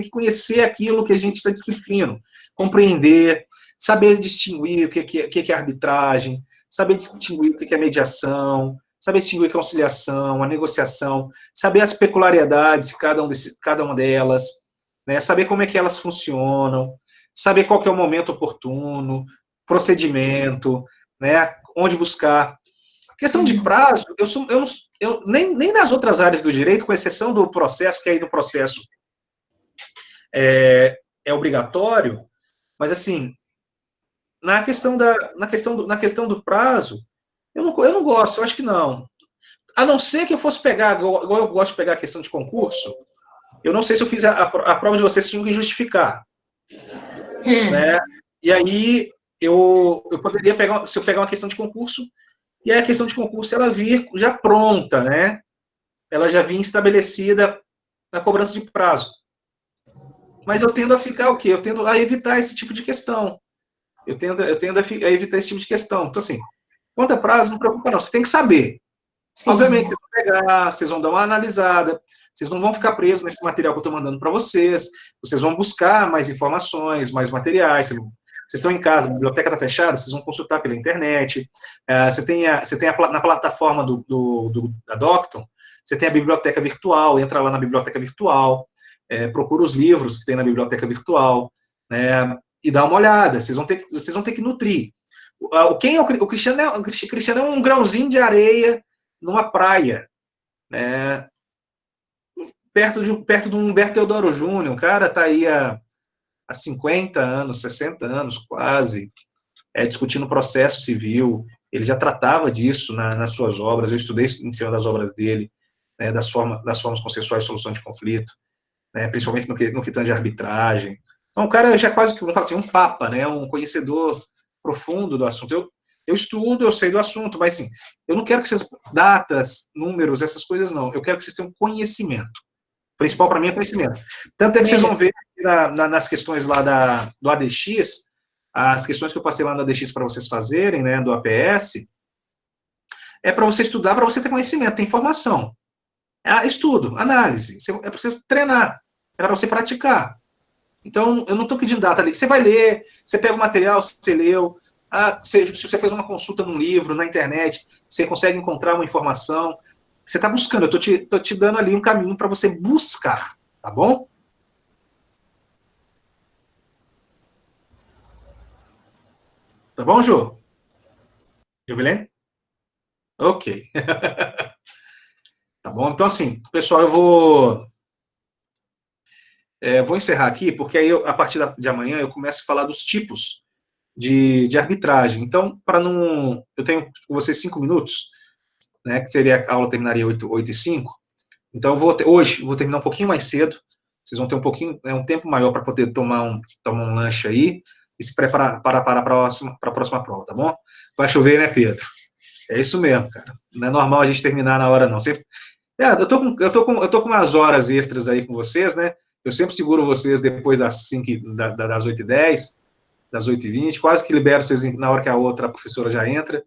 que conhecer aquilo que a gente está discutindo, compreender, saber distinguir o que é arbitragem, saber distinguir o que é mediação, saber distinguir a conciliação, a negociação, saber as peculiaridades de cada uma delas, né, saber como é que elas funcionam, saber qual que é o momento oportuno, procedimento, né, onde buscar. Questão de prazo, nem nas outras áreas do direito, com exceção do processo, que aí no processo é obrigatório, mas assim, na questão do prazo, eu não gosto, eu acho que não. A não ser que eu fosse pegar, igual eu gosto de pegar a questão de concurso, eu não sei se eu fiz a prova de vocês, tinham que justificar. Né? E aí, eu poderia pegar, se eu pegar uma questão de concurso, e aí a questão de concurso, ela vir já pronta, né? Ela já vinha estabelecida na cobrança de prazo. Mas eu tendo a ficar o quê? Eu tendo a evitar esse tipo de questão. Eu tendo a evitar esse tipo de questão. Então, assim, quanto a prazo, não preocupa não. Você tem que saber. Sim. Obviamente, vocês vão pegar, vocês vão dar uma analisada, vocês não vão ficar presos nesse material que eu estou mandando para vocês, vocês vão buscar mais informações, mais materiais. Vocês estão em casa, a biblioteca está fechada, vocês vão consultar pela internet. Você tem na plataforma da Docton, você tem a biblioteca virtual, entra lá na biblioteca virtual, procura os livros que tem na biblioteca virtual, né, e dá uma olhada. Vocês vão ter que nutrir. O Cristiano é um grãozinho de areia numa praia, né, perto de um Humberto Teodoro Júnior. O cara está aí há 50 anos, 60 anos, quase, discutindo processo civil. Ele já tratava disso nas suas obras. Eu estudei em cima das obras dele, né, das formas consensuais de solução de conflito, né, principalmente no que tange arbitragem. Então, o cara já quase que, vamos falar assim, um papa, né, um conhecedor profundo do assunto. Eu estudo, eu sei do assunto, mas, assim, eu não quero que vocês, datas, números, essas coisas, não. Eu quero que vocês tenham conhecimento. O principal para mim é conhecimento. Tanto é que vocês vão ver nas questões lá do ADX, as questões que eu passei lá no ADX para vocês fazerem, né, do APS, é para você estudar, para você ter conhecimento, ter informação. Estudo, análise, é para você treinar, é para você praticar. Então, eu não estou pedindo data ali. Você vai ler, você pega o material, você leu, se você fez uma consulta num livro, na internet, você consegue encontrar uma informação. Você está buscando, eu estou te dando ali um caminho para você buscar, tá bom? Tá bom, Jô? Jubilene? Ok. Tá bom? Então, assim, pessoal, eu vou encerrar aqui, porque aí, a partir de amanhã, eu começo a falar dos tipos de arbitragem. Então, eu tenho com vocês 5 minutos, né, que seria, a aula terminaria 8h05, então hoje eu vou terminar um pouquinho mais cedo, vocês vão ter um tempo maior para poder tomar um lanche aí, e se preparar para a próxima prova, tá bom? Vai chover, né, Pedro? É isso mesmo, cara. Não é normal a gente terminar na hora, não. Eu tô com umas horas extras aí com vocês, né? Eu sempre seguro vocês depois das 8h10, das 8h20, quase que libero vocês na hora que a professora já entra.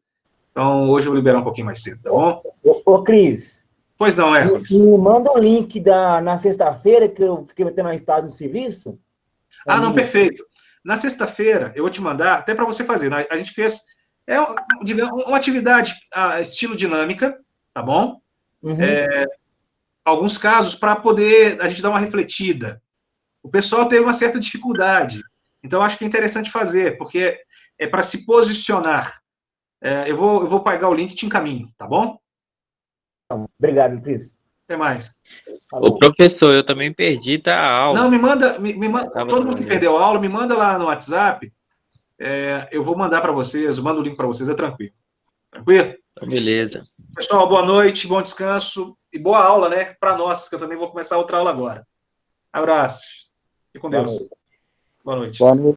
Então, hoje eu vou liberar um pouquinho mais cedo, tá bom? Ô, Cris. Pois não, Hércules. Me manda o link na sexta-feira, que eu fiquei tendo um estado de serviço. Não, perfeito. Na sexta-feira, eu vou te mandar, até para você fazer, né? A gente fez uma atividade estilo dinâmica, tá bom? Uhum. Alguns casos para poder a gente dar uma refletida. O pessoal teve uma certa dificuldade, então acho que é interessante fazer, porque é para se posicionar. Eu vou pegar o link e te encaminho, tá bom? Obrigado, Cris. Até mais. Ô, professor, eu também perdi a aula. Não, me manda todo mundo que perdeu a aula, me manda lá no WhatsApp, eu vou mandar para vocês, eu mando o link para vocês, é tranquilo. Tranquilo? Beleza. Pessoal, boa noite, bom descanso e boa aula, né, para nós, que eu também vou começar outra aula agora. Abraço. Fique com Deus. Boa noite. Boa noite.